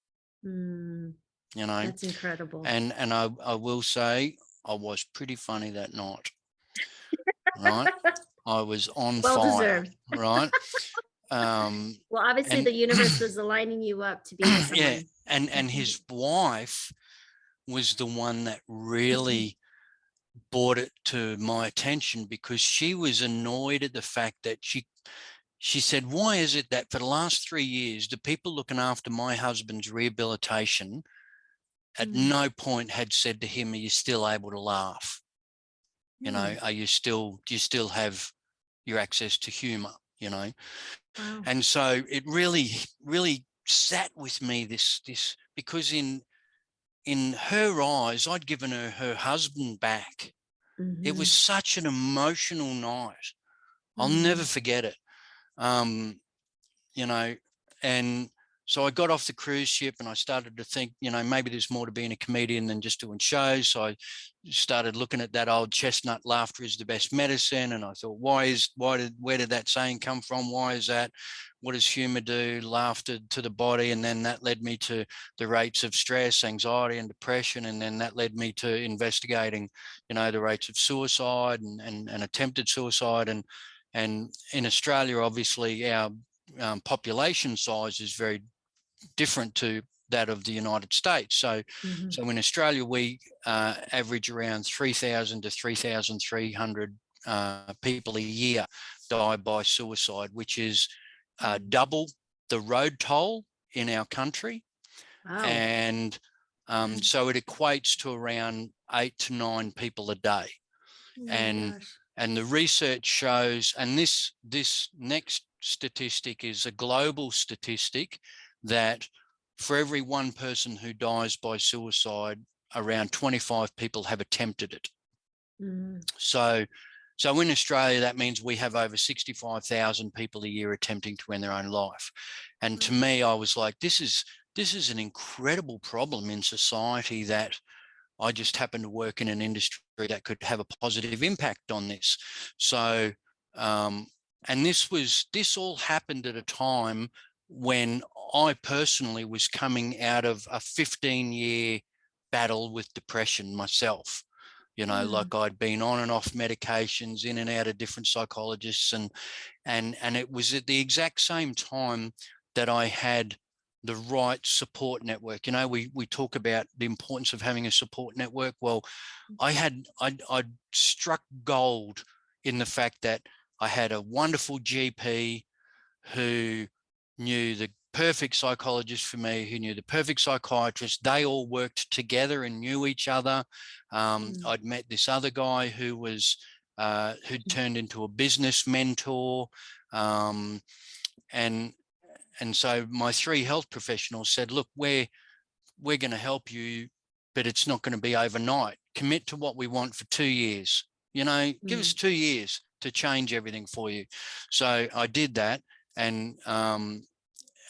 That's incredible. And I will say, I was pretty funny that night, right? I was on Well fire, deserved. right? Well, obviously the universe was aligning you up to be with someone. Yeah, and his wife was the one that really brought it to my attention, because she was annoyed at the fact that she said, "Why is it that for the last 3 years, the people looking after my husband's rehabilitation at no point had said to him, 'Are you still able to laugh? Do you still have your access to humor?'" Wow. And so it really, really sat with me, this because in her eyes, I'd given her husband back. It was such an emotional night. I'll never forget it. And so I got off the cruise ship, and I started to think, maybe there's more to being a comedian than just doing shows. So I started looking at that old chestnut, "Laughter is the best medicine." And I thought, where did that saying come from? Why is that? What does humor do? Laughter to the body. And then that led me to the rates of stress, anxiety, and depression. And then that led me to investigating, the rates of suicide and attempted suicide. And in Australia, obviously, our population size is very different to that of the United States. So in Australia, we average around 3,000 to 3,300 people a year die by suicide, which is double the road toll in our country. Wow. And so it equates to around 8 to 9 people a day. And the research shows, and this next statistic is a global statistic, that for every one person who dies by suicide, around 25 people have attempted it. So in Australia, that means we have over 65,000 people a year attempting to end their own life. And to me, I was like, this is an incredible problem in society, that I just happen to work in an industry that could have a positive impact on this. So, and this all happened at a time when I personally was coming out of a 15-year battle with depression myself. You know, like I'd been on and off medications, in and out of different psychologists, and it was at the exact same time that I had the right support network. You know, we talk about the importance of having a support network. Well, I'd struck gold in the fact that I had a wonderful GP who knew the perfect psychologist for me, who knew the perfect psychiatrist. They all worked together and knew each other. I'd met this other guy who was who'd turned into a business mentor, and so my 3 health professionals said, look, we're going to help you, but it's not going to be overnight. Commit to what we want for 2 years. You know, give us 2 years to change everything for you. So I did that, and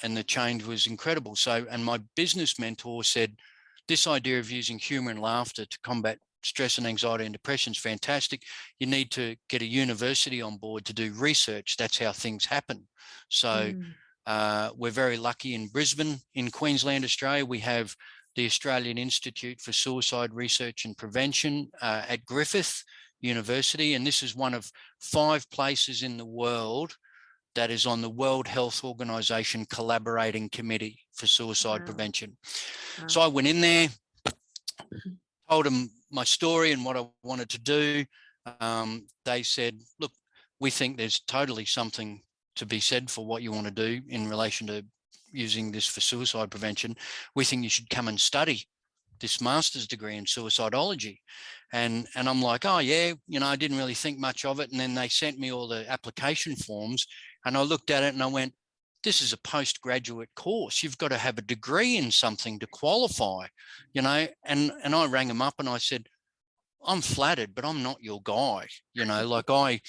the change was incredible. So, and my business mentor said, this idea of using humor and laughter to combat stress and anxiety and depression is fantastic. You need to get a university on board to do research. That's how things happen. So we're very lucky in Brisbane, in Queensland, Australia. We have the Australian Institute for Suicide Research and Prevention at Griffith University. And this is one of 5 places in the world that is on the World Health Organization Collaborating Committee for Suicide Prevention. So I went in there, told them my story and what I wanted to do. They said, look, we think there's totally something to be said for what you want to do in relation to using this for suicide prevention. We think you should come and study this master's degree in suicidology. And I'm like, oh yeah, you know, I didn't really think much of it. And then they sent me all the application forms, and I looked at it and I went, this is a postgraduate course. You've got to have a degree in something to qualify, you know. And I rang them up and I said, I'm flattered, but I'm not your guy. You know, like I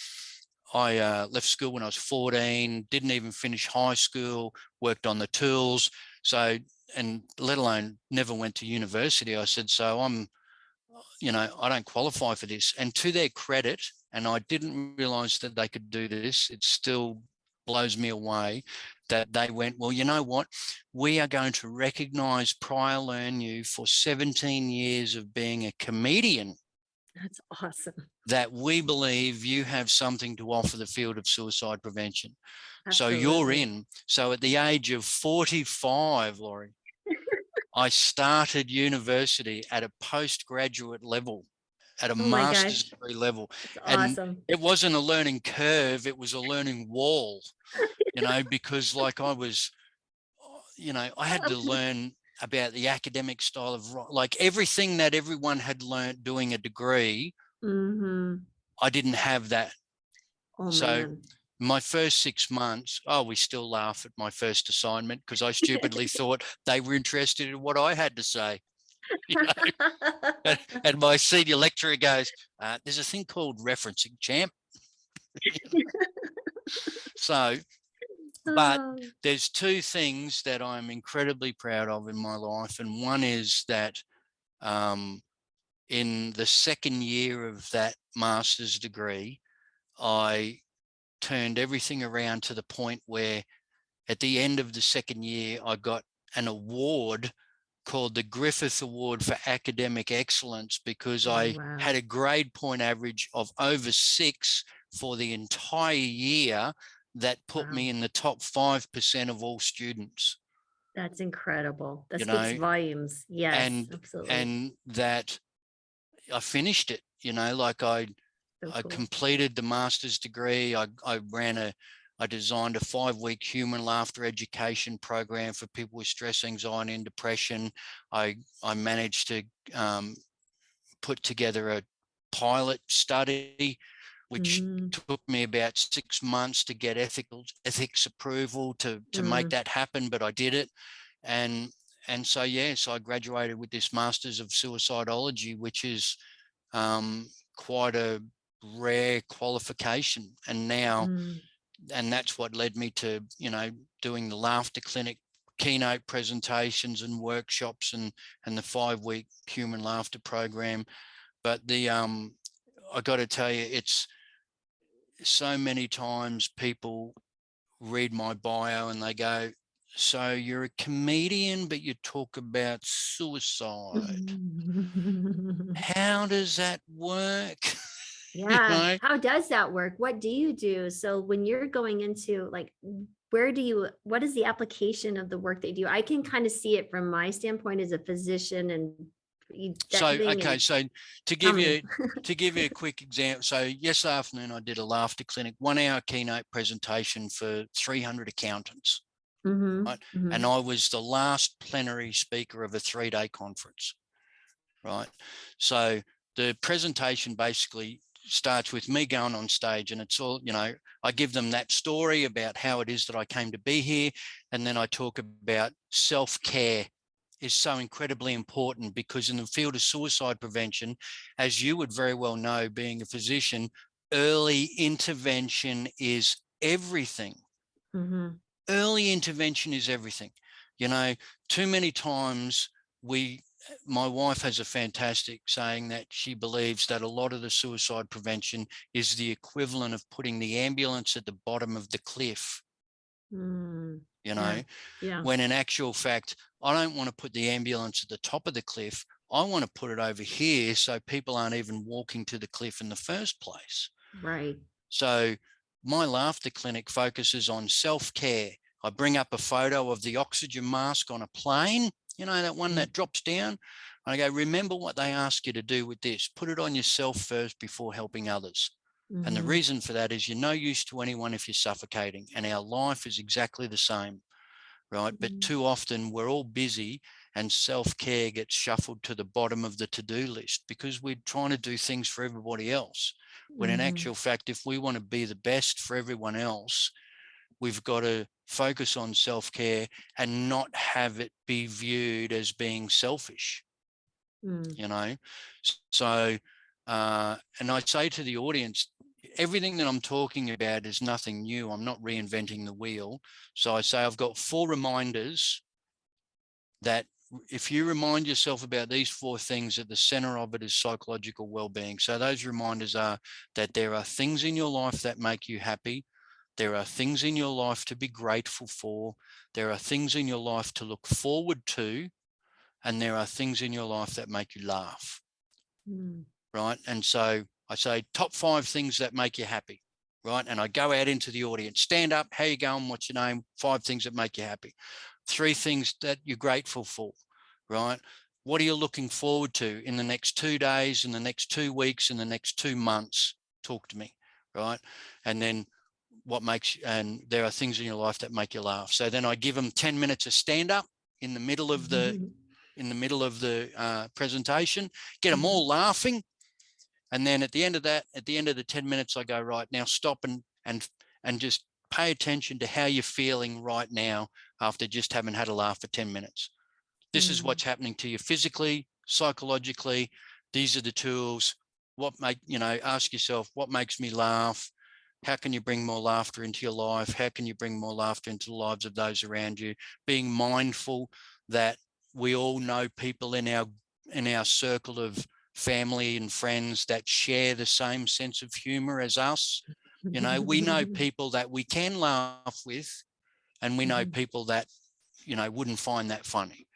left school when I was 14, didn't even finish high school, worked on the tools. So, and let alone never went to university. I said, so I'm, you know, I don't qualify for this. And to their credit, and I didn't realize that they could do this, it still blows me away that they went, well, you know what, we are going to recognize prior learn you for 17 years of being a comedian. That's awesome. That we believe you have something to offer the field of suicide prevention. Absolutely. So you're in. So at the age of 45, Laurie, I started university at a postgraduate level, at a master's degree level. That's awesome. And it wasn't a learning curve, it was a learning wall, you know, because like I was, you know, I had to learn about the academic style of, like everything that everyone had learned doing a degree, I didn't have that. Oh, so man. My first 6 months, we still laugh at my first assignment because I stupidly thought they were interested in what I had to say. You know? And my senior lecturer goes, there's a thing called referencing, champ. So, but there's 2 things that I'm incredibly proud of in my life. And one is that in the second year of that master's degree, I turned everything around to the point where at the end of the second year, I got an award called the Griffith Award for Academic Excellence because I had a grade point average of over 6 for the entire year. That put me in the top 5% of all students. That's incredible. That speaks volumes. Yes, absolutely. And that I finished it, you know, like I completed the master's degree. I designed a 5-week human laughter education program for people with stress, anxiety, and depression. I managed to put together a pilot study, which took me about 6 months to get ethics approval to make that happen, but I did it. And and so, yes, I graduated with this Masters of Suicidology, which is quite a rare qualification. And now, and that's what led me to, doing the laughter clinic, keynote presentations and workshops, and the 5-week human laughter program. But I got to tell you, it's so many times people read my bio and they go, so you're a comedian, but you talk about suicide. How does that work? Yeah. How does that work? What do you do? So when you're going into like, what is the application of the work they do? I can kind of see it from my standpoint as a physician and so to give you a quick example, so yesterday afternoon I did a laughter clinic, 1-hour keynote presentation for 300 accountants. Right? And I was the last plenary speaker of a 3-day conference, right? So the presentation basically starts with me going on stage, and it's all, I give them that story about how it is that I came to be here. And then I talk about self-care is so incredibly important, because in the field of suicide prevention, as you would very well know, being a physician, early intervention is everything. Early intervention is everything. Too many times my wife has a fantastic saying that she believes that a lot of the suicide prevention is the equivalent of putting the ambulance at the bottom of the cliff. When in actual fact, I don't want to put the ambulance at the top of the cliff. I want to put it over here so people aren't even walking to the cliff in the first place. Right. So my laughter clinic focuses on self-care. I bring up a photo of the oxygen mask on a plane, that one that drops down. I go, remember what they ask you to do with this. Put it on yourself first before helping others. And the reason for that is you're no use to anyone if you're suffocating. And our life is exactly the same, right? But too often we're all busy and self-care gets shuffled to the bottom of the to-do list because we're trying to do things for everybody else. When in actual fact, if we want to be the best for everyone else, we've got to focus on self-care and not have it be viewed as being selfish, So, and I say to the audience, everything that I'm talking about is nothing new. I'm not reinventing the wheel. So I say I've got 4 reminders that if you remind yourself about these 4 things, at the center of it is psychological well-being. So those reminders are that there are things in your life that make you happy. There are things in your life to be grateful for. There are things in your life to look forward to. And there are things in your life that make you laugh. Right. And so I say top 5 things that make you happy. Right. And I go out into the audience, stand up. How you going? What's your name? 5 things that make you happy. 3 things that you're grateful for. Right. What are you looking forward to in the next 2 days, in the next 2 weeks, in the next 2 months? Talk to me. Right. And then and there are things in your life that make you laugh. So then I give them 10 minutes of stand up in the middle of the presentation, get them all laughing. And then at the end of the 10 minutes, I go, right, now stop and just pay attention to how you're feeling right now after just having had a laugh for 10 minutes. This is what's happening to you physically, psychologically. These are the tools. Ask yourself, what makes me laugh? How can you bring more laughter into your life? How can you bring more laughter into the lives of those around you? Being mindful that we all know people in our circle of family and friends that share the same sense of humor as us. We know people that we can laugh with, and we know people that, wouldn't find that funny.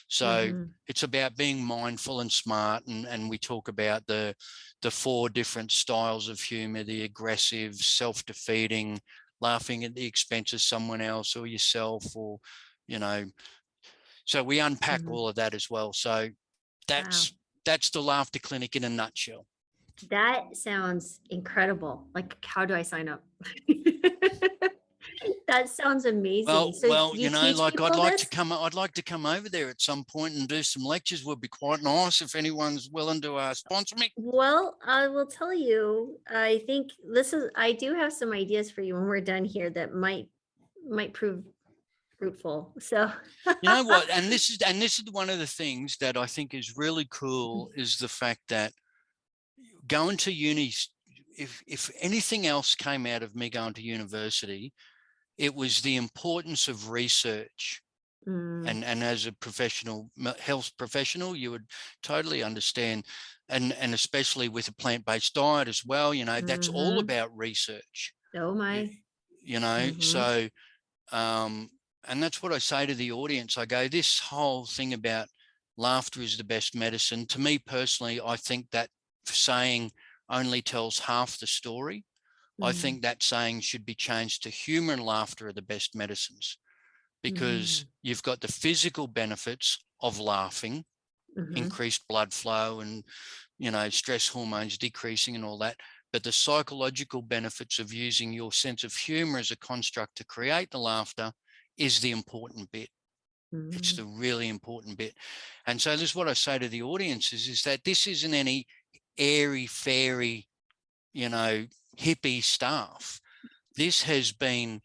So it's about being mindful and smart. And we talk about the 4 different styles of humor: the aggressive, self-defeating, laughing at the expense of someone else or yourself, or, so we unpack all of that as well. So that's the laughter clinic in a nutshell. That sounds incredible. Like, how do I sign up? That sounds amazing. I'd like to come over there at some point and do some lectures. Would be quite nice if anyone's willing to sponsor me. Well, I will tell you, I think I do have some ideas for you when we're done here that might prove fruitful. So You know what? And this is one of the things that I think is really cool is the fact that going to uni, if anything else came out of me going to university, it was the importance of research. And as a professional, health professional, you would totally understand, and especially with a plant-based diet as well, you know, that's all about research. Oh my. You know, so and that's what I say to the audience. I go, this whole thing about laughter is the best medicine. To me personally, I think that saying only tells half the story. I think that saying should be changed to humor and laughter are the best medicines, because you've got the physical benefits of laughing, increased blood flow and, you know, stress hormones decreasing and all that. But the psychological benefits of using your sense of humor as a construct to create the laughter is the important bit. It's the really important bit. And so this is what I say to the audiences, is that this isn't any airy fairy, you know, hippie stuff. This has been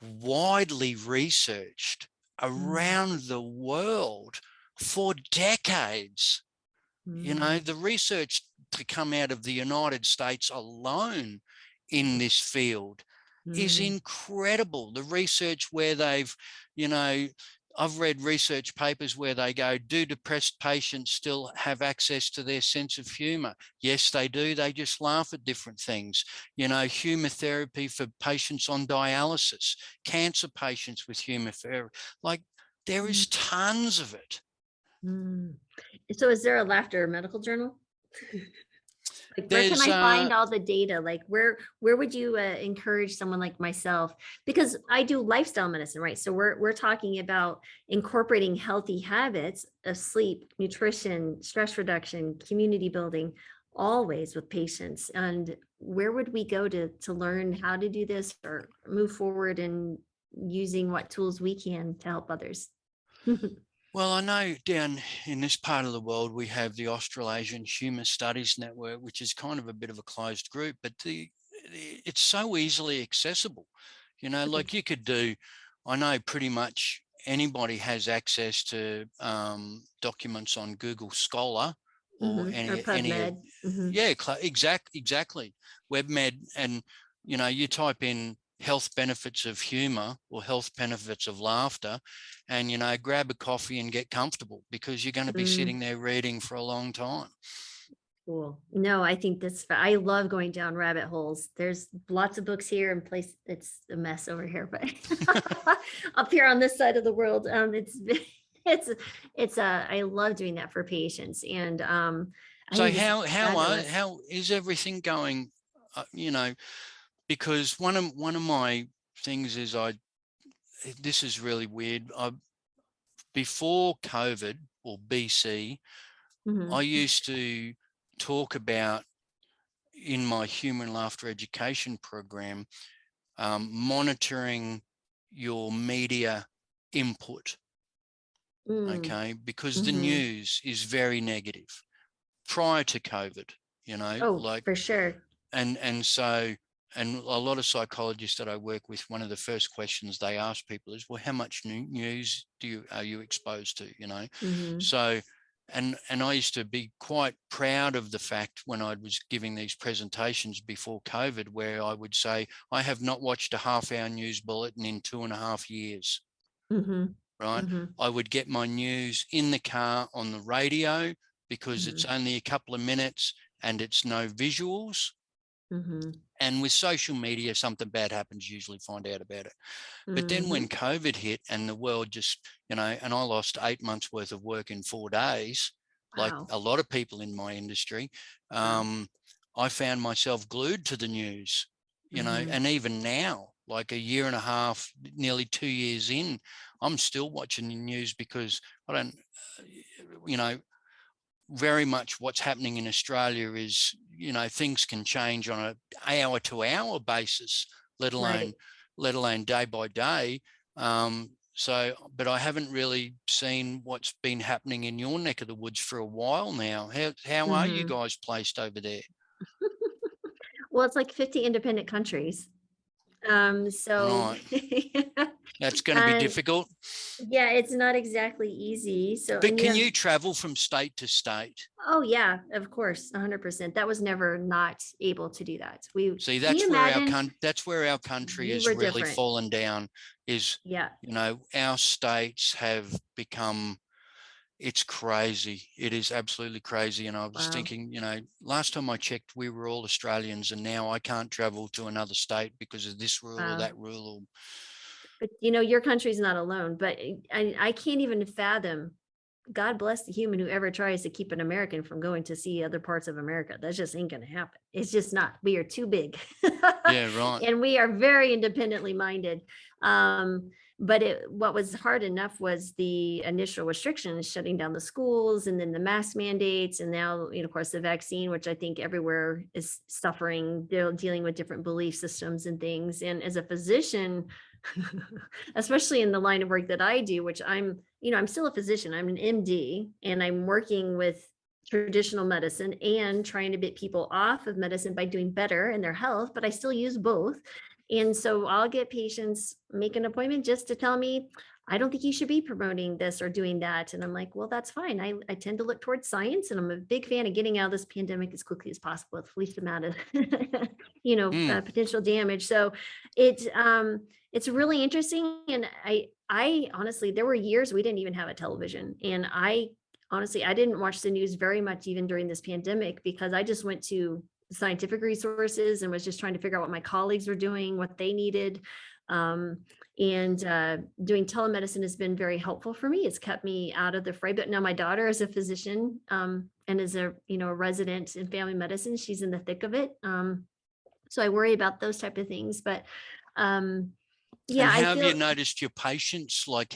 widely researched around the world for decades. You know, the research to come out of the United States alone in this field is incredible. The research where they've, you know, I've read research papers where they go, do depressed patients still have access to their sense of humor? Yes, they do. They just laugh at different things. You know, humor therapy for patients on dialysis, cancer patients with humor therapy. Like, there is tons of it. So is there a laughter medical journal? Like, where can I find all the data? Like, where would you encourage someone like myself? Because I do lifestyle medicine, right? So we're talking about incorporating healthy habits of sleep, nutrition, stress reduction, community building, always with patients. And where would we go to learn how to do this or move forward in using what tools we can to help others? Well, I know down in this part of the world, we have the Australasian Humour Studies Network, which is kind of a bit of a closed group, but it's so easily accessible. You know, like you could do, I know pretty much anybody has access to documents on Google Scholar or any PubMed. Yeah, exactly. WebMed, and, you know, you type in health benefits of humor or health benefits of laughter, and, you know, grab a coffee and get comfortable, because you're going to be sitting there reading for a long time. Cool. No, I think I love going down rabbit holes. There's lots of books here in place. It's a mess over here, but up here on this side of the world, I love doing that for patients. And so how is everything going? You know, because one of my things is this is really weird. Before COVID, or BC, I used to talk about, in my humor and laughter education program, monitoring your media input. Okay, because the news is very negative prior to COVID, you know, like for sure. And so, and a lot of psychologists that I work with, one of the first questions they ask people is, well, how much news are you exposed to, you know? So, and I used to be quite proud of the fact when I was giving these presentations before COVID, where I would say, I have not watched a half-hour news bulletin in 2.5 years, right? I would get my news in the car on the radio, because it's only a couple of minutes and it's no visuals. And with social media, something bad happens, usually find out about it. But then when COVID hit and the world just, you know, and I lost 8 months worth of work in 4 days, like a lot of people in my industry, I found myself glued to the news, you know, and even now, like 1.5 years, nearly 2 years in, I'm still watching the news, because I don't, you know, very much what's happening in Australia is, you know, things can change on an hour-to-hour basis, let alone day by day. So, but I haven't really seen what's been happening in your neck of the woods for a while now. How are you guys placed over there? Well, it's like 50 independent countries. So Right. That's going to be difficult. yeah, it's not exactly easy. So, But and can you travel from state to state? oh yeah, of course, 100%. That was never not able to do that. See, Can you imagine? that's where our country We has were really different. fallen down. Is, Yeah. you know, our states have become, it's crazy. It is absolutely crazy. And I was Wow. thinking, you know, last time I checked, we were all Australians, and now I can't travel to another state because of this rule or Wow. that rule. But you know, your country's not alone. But I can't even fathom. God bless the human who ever tries to keep an American from going to see other parts of America. That just ain't going to happen. It's just not. We are too big. Yeah, right. And we are very independently minded. But what was hard enough was the initial restrictions, shutting down the schools, and then the mask mandates, and now, you know, of course, the vaccine, which I think everywhere is suffering. They're dealing with different belief systems and things. And as a physician, especially in the line of work that I do, which I'm still a physician, I'm an MD, and I'm working with traditional medicine and trying to get people off of medicine by doing better in their health, but I still use both. And so I'll get patients make an appointment just to tell me, I don't think you should be promoting this or doing that. And I'm like, well, that's fine. I tend to look towards science, and I'm a big fan of getting out of this pandemic as quickly as possible with the least amount of, potential damage. So it's really interesting. And I honestly, there were years we didn't even have a television. And I didn't watch the news very much even during this pandemic, because I just went to scientific resources and was just trying to figure out what my colleagues were doing, what they needed. And doing telemedicine has been very helpful for me. It's kept me out of the fray. But now my daughter is a physician and is a resident in family medicine. She's in the thick of it. So I worry about those type of things. But yeah, and how have you noticed your patients? Like,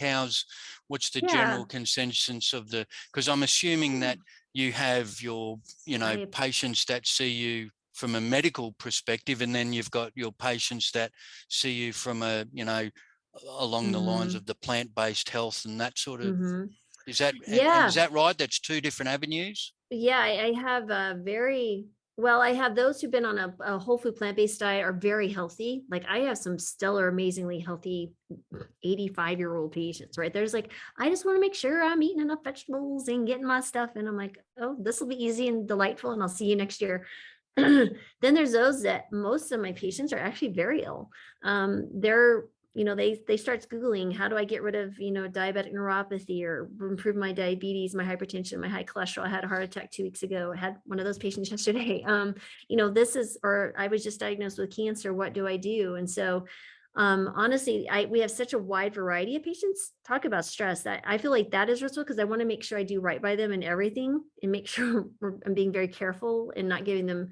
what's the general consensus of because I'm assuming that you have your, patients that see you from a medical perspective, and then you've got your patients that see you from a, along the lines of the plant-based health and that sort of, is that, and is that right? That's two different avenues? Yeah, I have I have those who've been on a whole food plant-based diet, are very healthy. Like, I have some stellar, amazingly healthy 85-year-old patients, right? There's like, I just want to make sure I'm eating enough vegetables and getting my stuff. And I'm like, oh, this will be easy and delightful, and I'll see you next year. Then there's those that most of my patients are actually very ill. They're they start Googling, how do I get rid of, diabetic neuropathy, or improve my diabetes, my hypertension, my high cholesterol. I had a heart attack 2 weeks ago. I had one of those patients yesterday. Or I was just diagnosed with cancer. What do I do? And so, honestly, we have such a wide variety of patients. Talk about stress. That I feel like that is ritual, because I want to make sure I do right by them in everything, and make sure I'm being very careful and not giving them,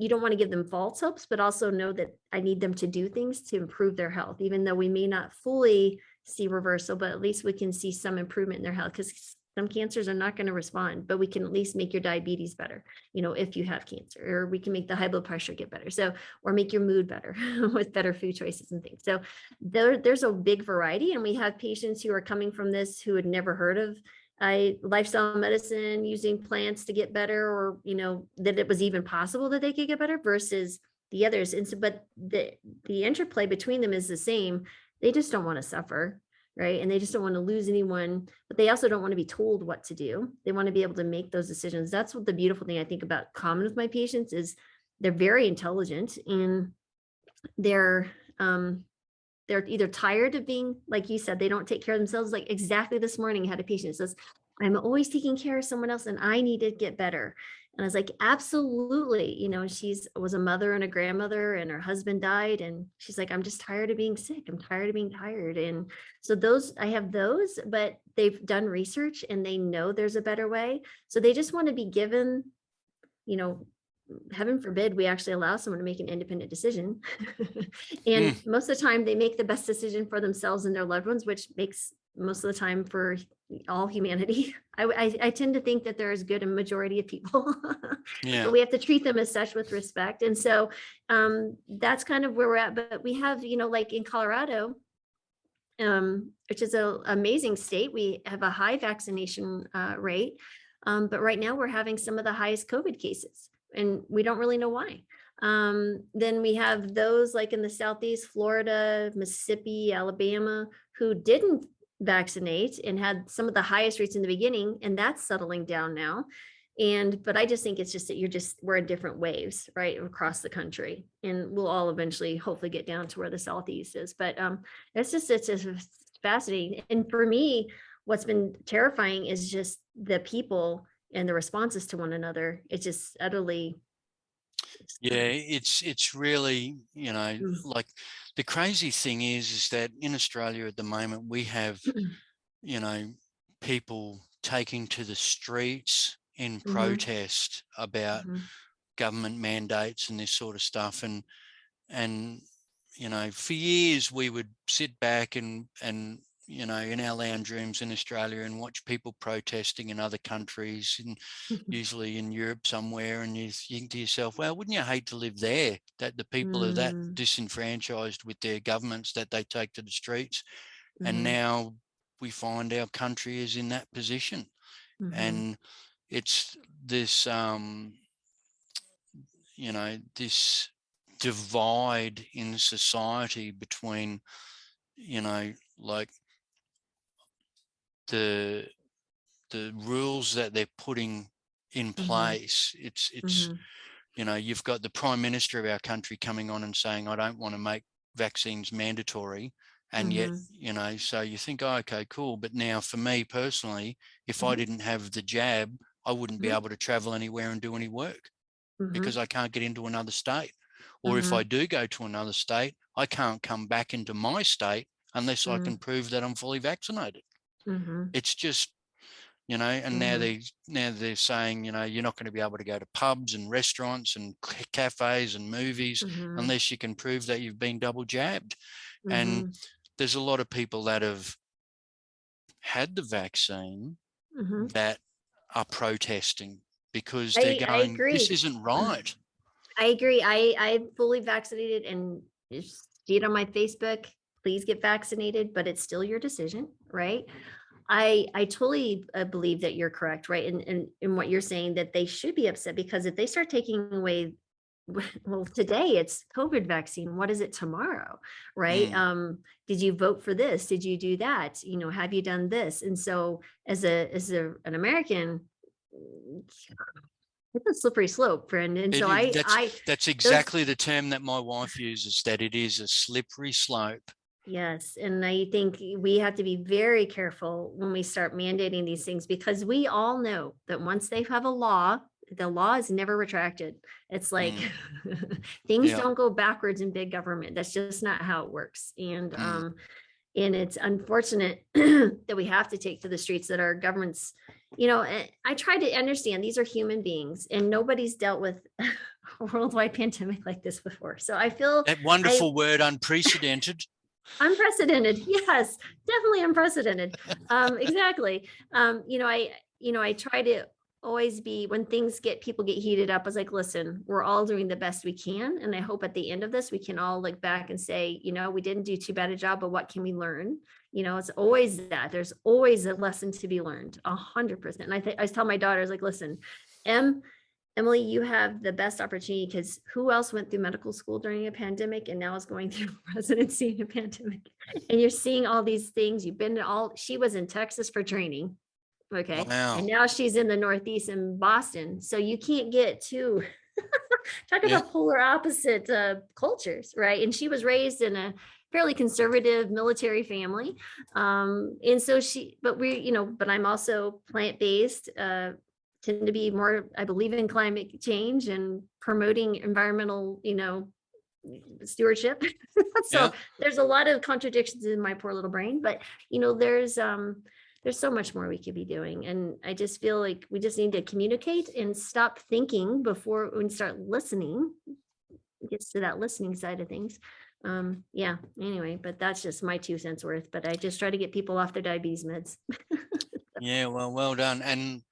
you don't want to give them false hopes, but also know that I need them to do things to improve their health, even though we may not fully see reversal, but at least we can see some improvement in their health, because some cancers are not going to respond, but we can at least make your diabetes better, if you have cancer, or we can make the high blood pressure get better. So, or make your mood better with better food choices and things. So there's a big variety. And we have patients who are coming from this who had never heard of lifestyle medicine, using plants to get better, or that it was even possible that they could get better, versus the others. And so, but the interplay between them is the same. They just don't want to suffer, right? And they just don't want to lose anyone, but they also don't want to be told what to do. They want to be able to make those decisions. That's what the beautiful thing I think about common with my patients is, they're very intelligent, and they're either tired of being, like you said, they don't take care of themselves. Like, exactly this morning, I had a patient that says, I'm always taking care of someone else and I need to get better. And I was like, absolutely. She was a mother and a grandmother, and her husband died. And she's like, I'm just tired of being sick. I'm tired of being tired. And so I have those, but they've done research and they know there's a better way. So they just want to be given, heaven forbid we actually allow someone to make an independent decision. And most of the time they make the best decision for themselves and their loved ones, which makes most of the time for all humanity. I tend to think that there is good in majority of people. Yeah. But we have to treat them as such with respect. And so that's kind of where we're at. But we have, like in Colorado, which is an amazing state, we have a high vaccination rate. But right now we're having some of the highest COVID cases, and we don't really know why. Then we have those like in the Southeast, Florida, Mississippi, Alabama, who didn't vaccinate and had some of the highest rates in the beginning, and that's settling down now. But I just think it's just that we're in different waves, right, across the country, and we'll all eventually hopefully get down to where the Southeast is. But it's just fascinating. And for me, what's been terrifying is just the people and the responses to one another. It's just utterly. Yeah, it's really, like the crazy thing is that in Australia at the moment, we have, people taking to the streets in protest about government mandates and this sort of stuff. And for years we would sit back and in our lounge rooms in Australia and watch people protesting in other countries, and usually in Europe somewhere, and you think to yourself, well, wouldn't you hate to live there, that the people are that disenfranchised with their governments that they take to the streets. And now we find our country is in that position. And it's this, this divide in society between, like the rules that they're putting in place. It's you've got the Prime Minister of our country coming on and saying, I don't want to make vaccines mandatory. And yet, so you think, oh, okay, cool. But now for me personally, if I didn't have the jab, I wouldn't be able to travel anywhere and do any work because I can't get into another state. Or if I do go to another state, I can't come back into my state unless I can prove that I'm fully vaccinated. It's just, and now they're saying, you're not going to be able to go to pubs and restaurants and cafes and movies unless you can prove that you've been double jabbed. And there's a lot of people that have had the vaccine that are protesting because they're going, this isn't right. I agree. I fully vaccinated, and you see it on my Facebook. Please get vaccinated, but it's still your decision, right? I totally believe that you're correct, right? In what you're saying, that they should be upset, because if they start taking away, well, today it's COVID vaccine. What is it tomorrow, right? Did you vote for this? Did you do that? Have you done this? And so as an American, it's a slippery slope, friend. And so that's exactly the term that my wife uses, that it is a slippery slope. Yes. And I think we have to be very careful when we start mandating these things, because we all know that once they have a law, the law is never retracted. It's like things don't go backwards in big government. That's just not how it works. And it's unfortunate that we have to take to the streets, that our governments, I try to understand these are human beings, and nobody's dealt with a worldwide pandemic like this before. So I feel that wonderful word, unprecedented. Unprecedented. Yes, definitely unprecedented. Exactly. I try to always be, when people get heated up, I was like, listen, we're all doing the best we can. And I hope at the end of this, we can all look back and say, we didn't do too bad a job, but what can we learn? It's always that there's always a lesson to be learned, 100%. And I tell my daughters, like, listen, Emily, you have the best opportunity, because who else went through medical school during a pandemic and now is going through residency in a pandemic? And you're seeing all these things. She was in Texas for training. Okay. Wow. And now she's in the Northeast in Boston. So you can't get too, talk about polar opposite cultures, right? And she was raised in a fairly conservative military family. And so but I'm also plant-based, tend to be more, I believe in climate change and promoting environmental, stewardship. So there's a lot of contradictions in my poor little brain, but there's so much more we could be doing. And I just feel like we just need to communicate and stop thinking before we start listening. It gets to that listening side of things. Anyway, but that's just my 2 cents worth, but I just try to get people off their diabetes meds. Yeah, well done. And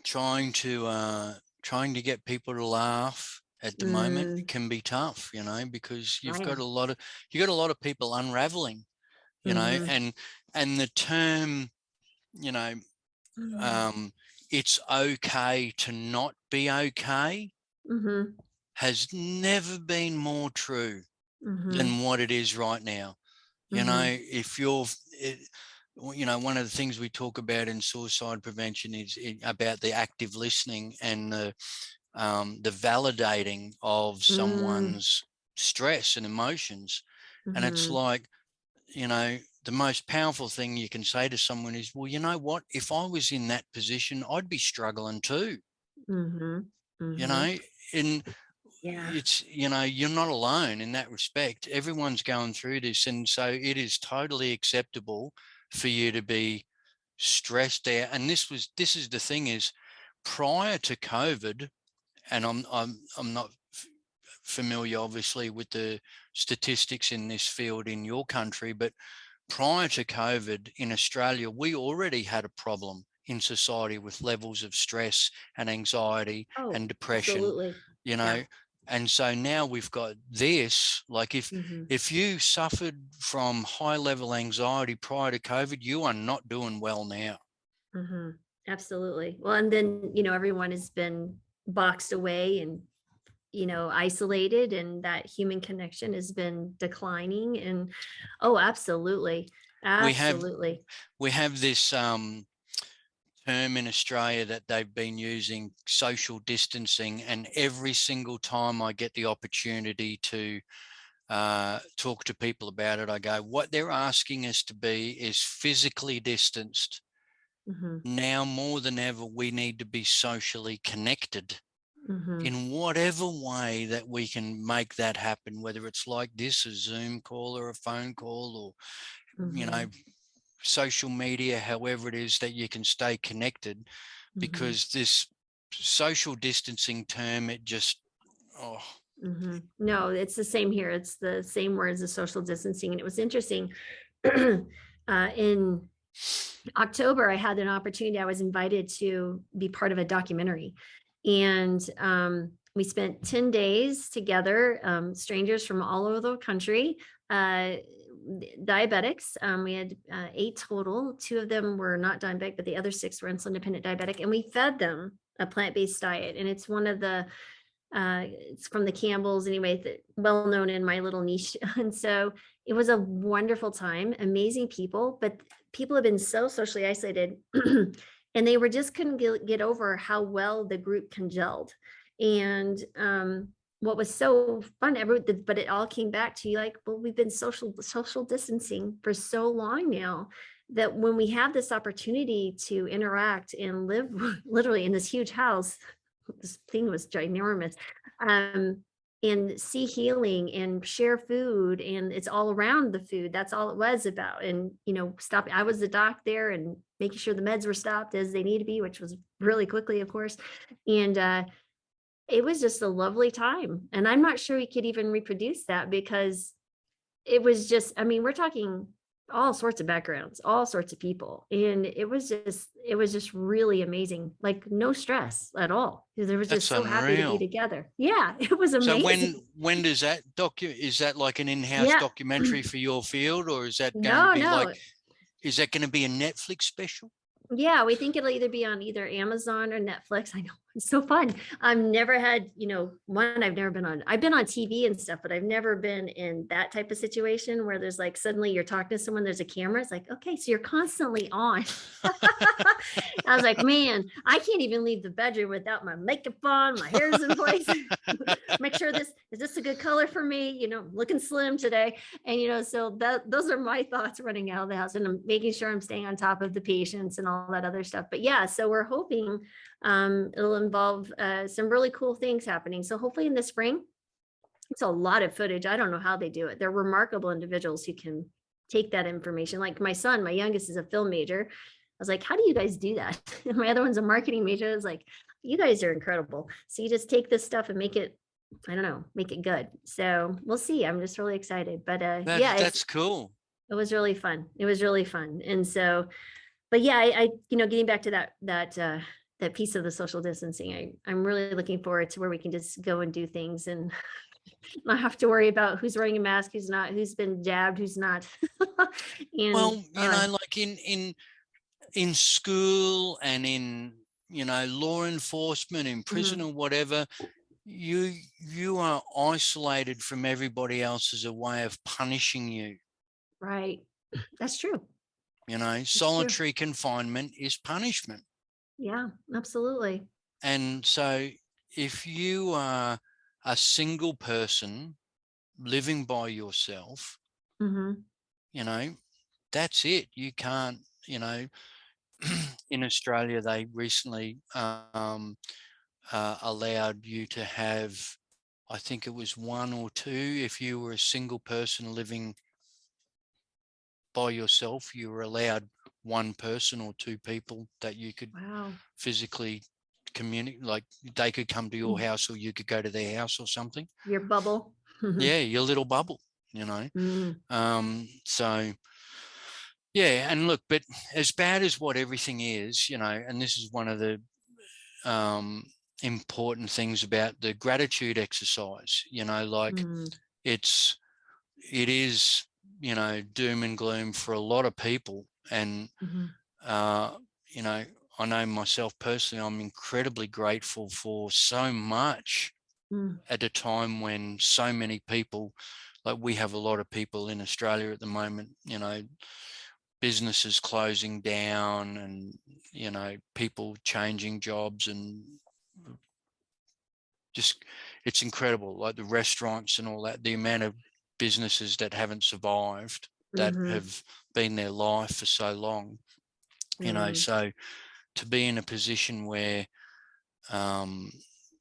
trying to get people to laugh at the moment can be tough, because you've got a lot of people unraveling, and the term, it's okay to not be okay. has never been more true than what it is right now. You know, if you're, you know, one of the things we talk about in suicide prevention is about the active listening and the validating of someone's stress and emotions. And it's like, you know, the most powerful thing you can say to someone is, well, you know what, if I was in that position, I'd be struggling too. You know, and it's, you know, you're not alone in that respect. Everyone's going through this. And so it is totally acceptable for you to be stressed out. And this is the thing is, prior to COVID, and I'm not familiar obviously with the statistics in this field in your country, but prior to COVID in Australia, we already had a problem in society with levels of stress and anxiety and depression. Absolutely. You know, and so now we've got this, like if you suffered from high level anxiety prior to COVID, you are not doing well now. Absolutely. Well, and then, you know, everyone has been boxed away and, you know, isolated, and that human connection has been declining. And absolutely. We have this term in Australia that they've been using, social distancing, and every single time I get the opportunity to talk to people about it, I go, what they're asking us to be is physically distanced. Now more than ever, we need to be socially connected in whatever way that we can make that happen, whether it's like this, a Zoom call or a phone call, or, you know, social media, however it is that you can stay connected, because this social distancing term, it just, No, it's the same here. It's the same words as social distancing. And it was interesting. In October, I had an opportunity. I was invited to be part of a documentary, and we spent 10 days together, strangers from all over the country, diabetics. We had 8 total. 2 of them were not diabetic, but the other 6 were insulin dependent diabetic, and we fed them a plant-based diet. And it's one of the it's from the Campbells anyway, well known in my little niche. And so it was a wonderful time, amazing people, but people have been so socially isolated and they just couldn't get over how well the group congealed. And what was so fun, but it all came back to you like, well, we've been social distancing for so long now, that when we have this opportunity to interact and live literally in this huge house, this thing was ginormous, and see healing and share food, and it's all around the food. That's all it was about. And, you know, I was the doc there and making sure the meds were stopped as they need to be, which was really quickly, of course. And it was just a lovely time. And I'm not sure we could even reproduce that, because it was just, I mean, we're talking all sorts of backgrounds, all sorts of people. And it was just really amazing. Like no stress at all. They were just so happy to be together. Yeah, it was amazing. So when does that is that like an in-house documentary for your field, or is that going to be like, is that going to be a Netflix special? Yeah, we think it'll either be on either Amazon or Netflix. I know, it's so fun. I've never had, I've never been on, I've been on TV and stuff, but I've never been in that type of situation where there's like, suddenly you're talking to someone, there's a camera. It's like, okay, so you're constantly on. I was like, man, I can't even leave the bedroom without my makeup on, my hair's in place. Make sure is this a good color for me? Looking slim today. And, so those are my thoughts running out of the house, and I'm making sure I'm staying on top of the patients and all that other stuff. But yeah, so we're hoping it'll involve some really cool things happening. So hopefully in the spring. It's a lot of footage. I don't know how they do it. They're remarkable individuals who can take that information. Like my son, my youngest, is a film major. I was like, how do you guys do that? And my other one's a marketing major. I was like, you guys are incredible. So you just take this stuff and make it, make it good. So we'll see. I'm just really excited. But that's cool. It was really fun. And so, but yeah, I getting back to that piece of the social distancing, I'm really looking forward to where we can just go and do things and not have to worry about who's wearing a mask, who's not, who's been jabbed, who's not. And, like in school and in, law enforcement, in prison or whatever, you are isolated from everybody else as a way of punishing you. Right. That's true. You know, solitary confinement is punishment. Yeah, absolutely. And so if you are a single person living by yourself, Mm-hmm. you know, that's it. You can't, you know, in Australia, they recently allowed you to have, I think it was 1 or 2, if you were a single person living by yourself, you were allowed 1 person or 2 people that you could Wow. physically communicate, like they could come to your house or you could go to their house or something. Your bubble. Yeah, your little bubble, you know. So yeah, and look, but as bad as what everything is, you know, and this is one of the important things about the gratitude exercise, you know, like it is, you know, doom and gloom for a lot of people. And, you know, I know myself personally, I'm incredibly grateful for so much at a time when so many people, like we have a lot of people in Australia at the moment, you know, businesses closing down and, you know, people changing jobs, and just, it's incredible, like the restaurants and all that, the amount of businesses that haven't survived, that have been their life for so long, you know. So to be in a position where,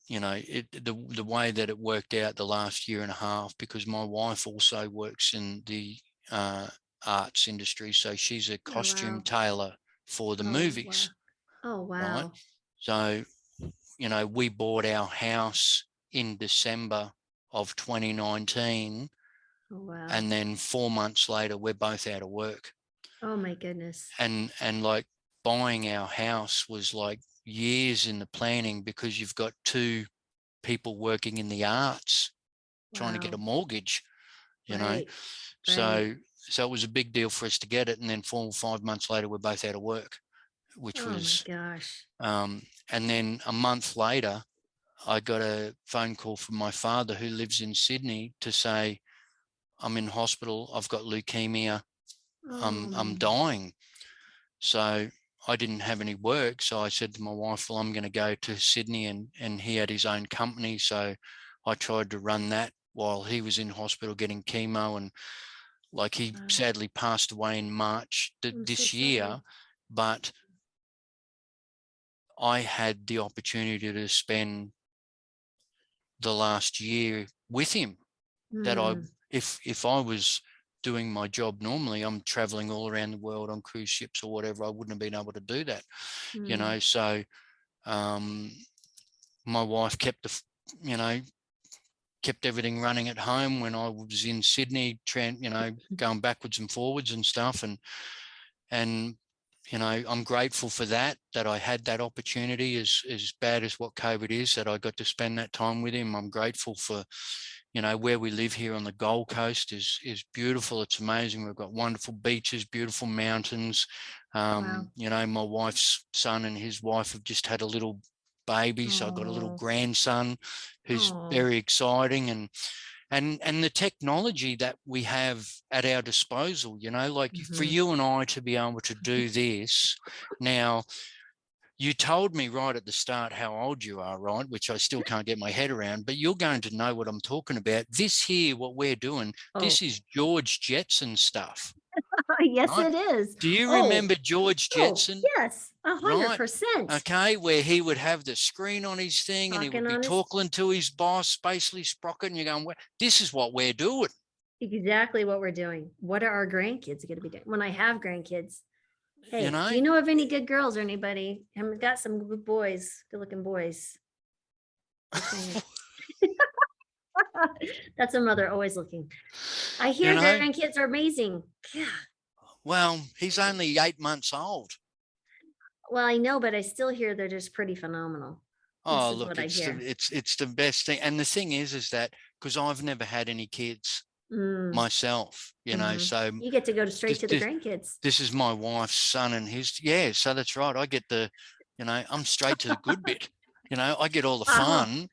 you know, the way that it worked out the last year and a half, because my wife also works in the arts industry, so she's a costume tailor for the movies. Wow. Oh, wow. Right. So, you know, we bought our house in December of 2019. Oh, wow. And then 4 months later, we're both out of work. Oh my goodness. And like buying our house was like years in the planning, because you've got 2 people working in the arts trying to get a mortgage, you know. So it was a big deal for us to get it. And then 4 or 5 months later, we're both out of work, which was, oh my gosh. And then a month later, I got a phone call from my father, who lives in Sydney, to say, I'm in hospital, I've got leukemia, I'm dying. So I didn't have any work. So I said to my wife, well, I'm going to go to Sydney, and he had his own company. So I tried to run that while he was in hospital getting chemo. And like, he sadly passed away in March this year, but I had the opportunity to spend the last year with him, that if I was doing my job normally, I'm traveling all around the world on cruise ships or whatever, I wouldn't have been able to do that, you know. So my wife kept kept everything running at home when I was in Sydney, you know, going backwards and forwards and stuff. And you know, I'm grateful for that I had that opportunity, as bad as what COVID is, that I got to spend that time with him. I'm grateful for, you know, where we live here on the Gold Coast is beautiful. It's amazing. We've got wonderful beaches, beautiful mountains. You know, my wife's son and his wife have just had a little baby. So I've got a little grandson who's very exciting. And the technology that we have at our disposal, you know, like for you and I to be able to do this now. You told me right at the start how old you are, right? Which I still can't get my head around, but you're going to know what I'm talking about. This here, what we're doing, this is George Jetson stuff. Yes, right? it is. Do you remember George Jetson? Yes, 100%. Okay, where he would have the screen on his thing and he would be talking to his boss, basically Sprocket, and you're going, well, this is what we're doing. Exactly what we're doing. What are our grandkids going to be doing? When I have grandkids, hey, you know? Do you know of any good girls or anybody? I've got some good boys, good looking boys. That's a mother always looking. I hear grandkids are amazing. Yeah. Well, he's only 8 months old. Well, I know, but I still hear they're just pretty phenomenal. Oh, look, it's the best thing. And the thing is that because I've never had any kids myself, you know, so you get to go straight to the grandkids. This is my wife's son and his, so that's right. I get the, you know, I'm straight to the good bit, you know, I get all the fun,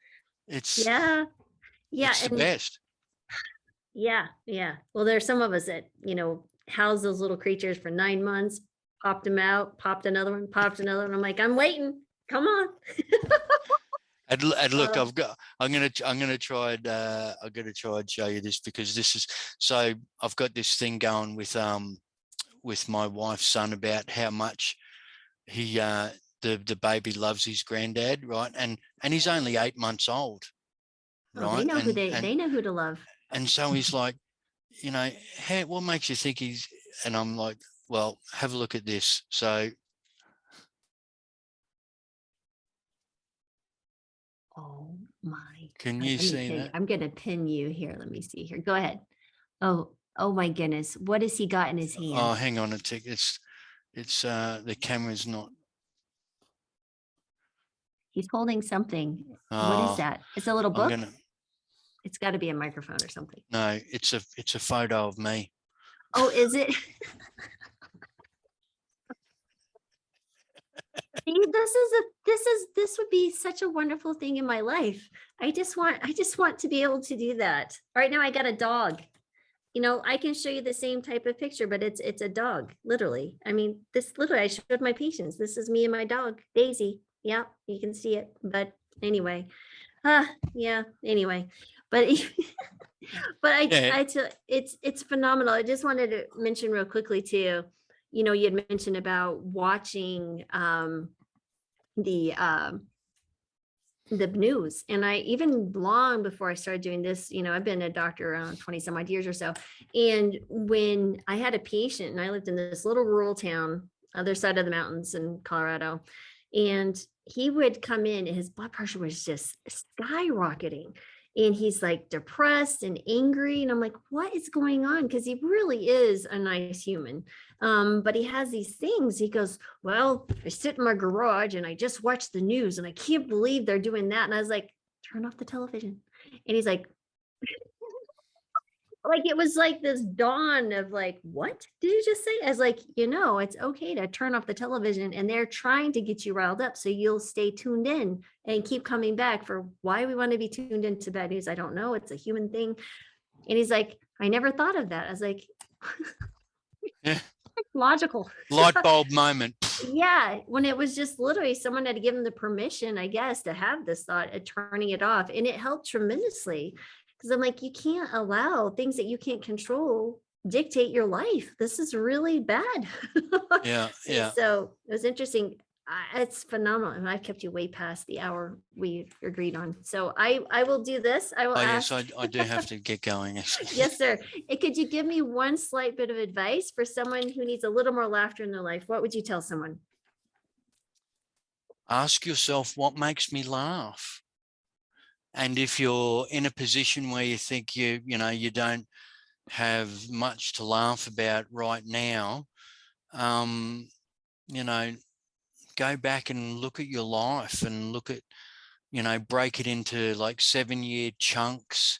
It's Yeah. Yeah. it's the And best. yeah. Yeah. Well, there's some of us that, house those little creatures for 9 months, popped them out, popped another one, popped another one. I'm like, I'm waiting. Come on. And look, Uh, I'm gonna try and I'm gonna try and show you this, because this is, so I've got this thing going with my wife's son about how much he the baby loves his granddad, right? And he's only 8 months old, oh, they right? know who they know who to love. And so he's like, what makes you think he's, and I'm like, well, have a look at this. So Oh my. can you see that? I'm gonna pin you here. Let me see here. Go ahead. Oh my goodness. What has he got in his hand? Oh, hang on a tick. It's the camera's not. He's holding something. What Oh, is that? It's a little book. I'm gonna, It's got to be a microphone or something. no, it's a photo of me. Oh, is it? See, this would be such a wonderful thing in my life. I just want to be able to do that. Right now I got a dog. I can show you the same type of picture, but it's a dog, literally. I mean, this literally, I showed my patients. This is me and my dog, Daisy. Yeah, you can see it. But anyway, yeah, anyway, but but Yeah. it's phenomenal. I just wanted to mention real quickly too, you had mentioned about watching the news. And I, even long before I started doing this, I've been a doctor around 20 some odd years or so. And when I had a patient, and I lived in this little rural town, other side of the mountains in Colorado, and he would come in and his blood pressure was just skyrocketing. And he's like depressed and angry. And I'm like, what is going on? Because he really is a nice human. But he has these things. He goes, well, I sit in my garage and I just watch the news and I can't believe they're doing that. And I was like, turn off the television. And he's like, it was like this dawn of like, what did you just say? I was like, it's okay to turn off the television, and they're trying to get you riled up so you'll stay tuned in and keep coming back for why we want to be tuned into bad news. I don't know. It's a human thing. And he's like, I never thought of that. I was like, Yeah. Logical. Light bulb moment. Yeah, when it was just literally someone had given the permission, I guess, to have this thought of turning it off. And it helped tremendously. Because I'm like, you can't allow things that you can't control dictate your life. This is really bad. Yeah. So it was interesting. It's phenomenal. And I kept you way past the hour we agreed on. So I will do this. I will ask. Yes, I do have to get going. Yes, sir. Could you give me one slight bit of advice for someone who needs a little more laughter in their life? What would you tell someone? Ask yourself, what makes me laugh? And if you're in a position where you think you don't have much to laugh about right now, go back and look at your life and look at, break it into like 7-year chunks,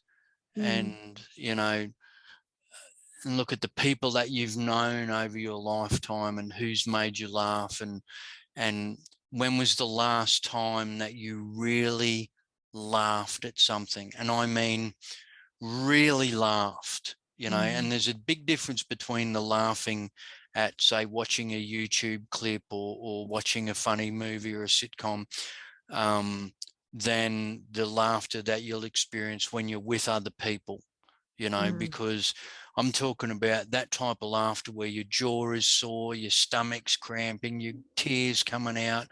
and, and look at the people that you've known over your lifetime and who's made you laugh, and when was the last time that you really laughed at something. And I mean really laughed, and there's a big difference between the laughing at, say, watching a YouTube clip or watching a funny movie or a sitcom, than the laughter that you'll experience when you're with other people, because I'm talking about that type of laughter where your jaw is sore, your stomach's cramping, your tears coming out.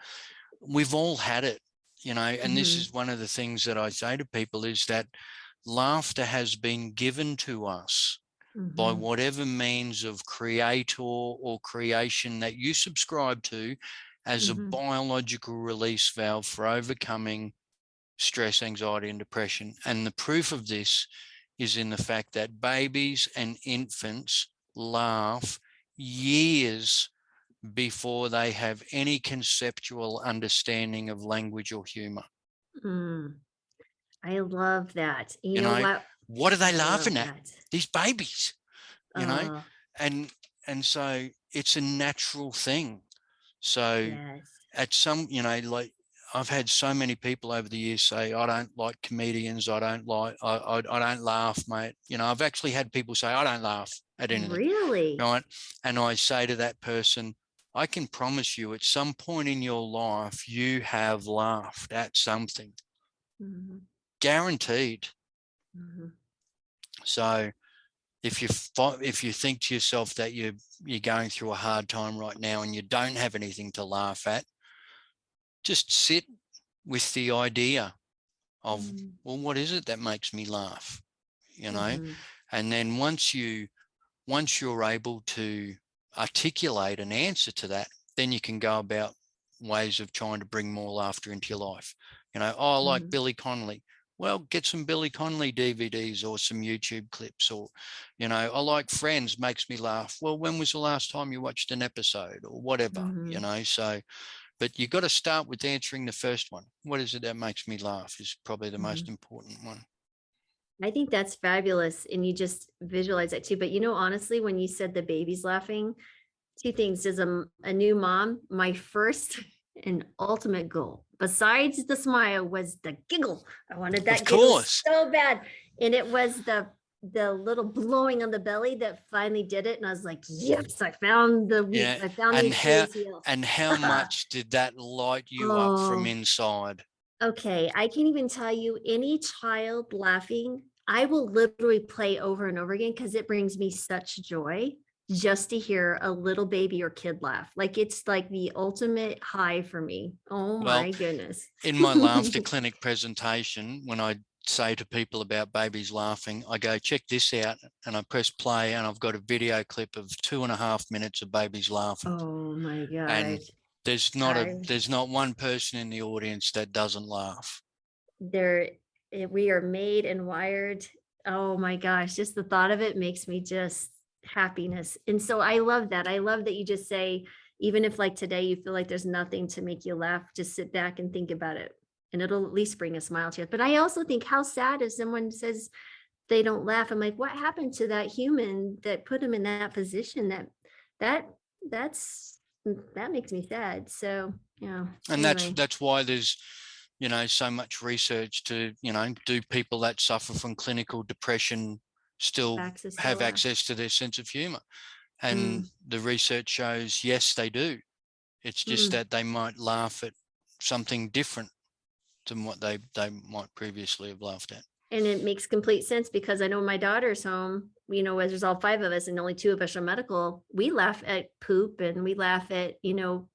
We've all had it. And this is one of the things that I say to people, is that laughter has been given to us by whatever means of creator or creation that you subscribe to as a biological release valve for overcoming stress, anxiety, and depression. And the proof of this is in the fact that babies and infants laugh years before they have any conceptual understanding of language or humor. I love that. You know what are they laughing at? These babies, and so it's a natural thing. So at some, like I've had so many people over the years say, I don't like comedians. I don't laugh, mate. You know, I've actually had people say, I don't laugh at anything. Really? Right. And I say to that person, I can promise you at some point in your life, you have laughed at something. Mm-hmm. Guaranteed. Mm-hmm. So if you think to yourself that you're going through a hard time right now and you don't have anything to laugh at, just sit with the idea of, well, what is it that makes me laugh? You know, and then once you're able to articulate an answer to that, then you can go about ways of trying to bring more laughter into your life. You know, I like Billy Connolly. Well, get some Billy Connolly DVDs or some YouTube clips, or, you know, I like Friends, makes me laugh. Well, when was the last time you watched an episode or whatever, you know? So, but you've got to start with answering the first one. What is it that makes me laugh is probably the most important one. I think that's fabulous. And you just visualize that too. But, you know, honestly, when you said the baby's laughing, two things. As a new mom, my first and ultimate goal, besides the smile, was the giggle. I wanted that giggle so bad. And it was the little blowing on the belly that finally did it. And I was like, yes, I found the weak. I found the Achilles heel. And how much did that light you up from inside? Okay, I can't even tell you, any child laughing, I will literally play over and over again because it brings me such joy just to hear a little baby or kid laugh. Like, it's like the ultimate high for me. Oh my goodness. In my laughter clinic presentation, when I say to people about babies laughing, I go, check this out, and I press play, and I've got a video clip of 2.5 minutes of babies laughing. Oh my God. And there's not one person in the audience that doesn't laugh. We are made and wired. Oh my gosh, just the thought of it makes me just happiness. And so I love that. I love that you just say, even if like today you feel like there's nothing to make you laugh, just sit back and think about it, and it'll at least bring a smile to you. But I also think, how sad if someone says they don't laugh. I'm like, what happened to that human that put them in that position? That makes me sad. So, yeah. And that's why there's, you know, so much research to, you know, do people that suffer from clinical depression still have access to their sense of humor? And the research shows, yes, they do. It's just that they might laugh at something different than what they might previously have laughed at. And it makes complete sense, because I know my daughter's home, you know, as there's all 5 of us and only 2 of us are medical, we laugh at poop and we laugh at, you know,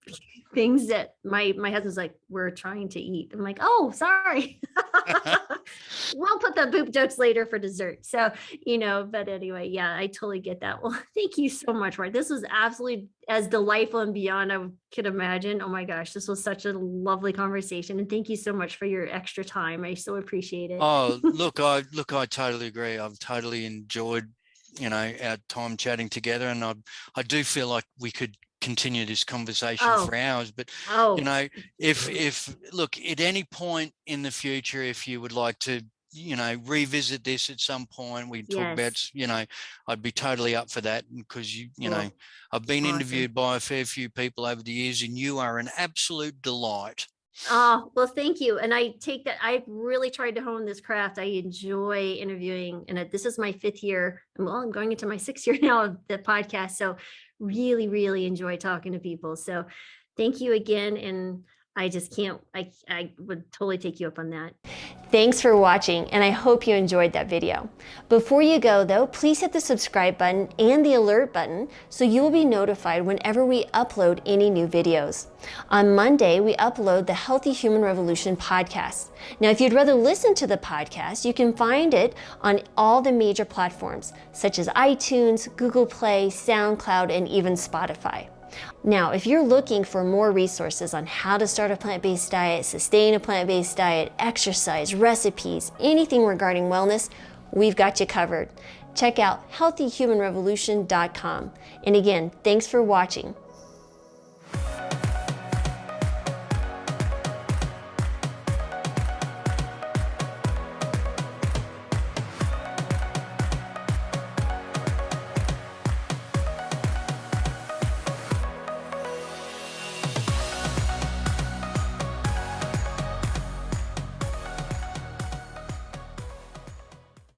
things that my husband's like, we're trying to eat. I'm like, oh, sorry. We'll put the poop jokes later for dessert. So, you know, but anyway, yeah, I totally get that. Well, thank you so much, Mark. This was absolutely as delightful and beyond I could imagine. Oh my gosh, this was such a lovely conversation. And thank you so much for your extra time. I so appreciate it. Oh, look, I totally agree. I've totally enjoyed, you know, our time chatting together. And I do feel like we could continue this conversation for hours, but you know, if look, at any point in the future, if you would like to, you know, revisit this at some point, we talk about, you know, I'd be totally up for that, because you know, I've been interviewed by a fair few people over the years, and you are an absolute delight. Oh, well, thank you. And I take that. I've really tried to hone this craft. I enjoy interviewing, and this is my 5th year. Well, I'm going into my 6th year now of the podcast. So really, really enjoy talking to people. So thank you again. And I just can't, I would totally take you up on that. Thanks for watching, and I hope you enjoyed that video. Before you go though, please hit the subscribe button and the alert button so you will be notified whenever we upload any new videos. On Monday, we upload the Healthy Human Revolution podcast. Now, if you'd rather listen to the podcast, you can find it on all the major platforms, such as iTunes, Google Play, SoundCloud, and even Spotify. Now, if you're looking for more resources on how to start a plant-based diet, sustain a plant-based diet, exercise, recipes, anything regarding wellness, we've got you covered. Check out healthyhumanrevolution.com. And again, thanks for watching.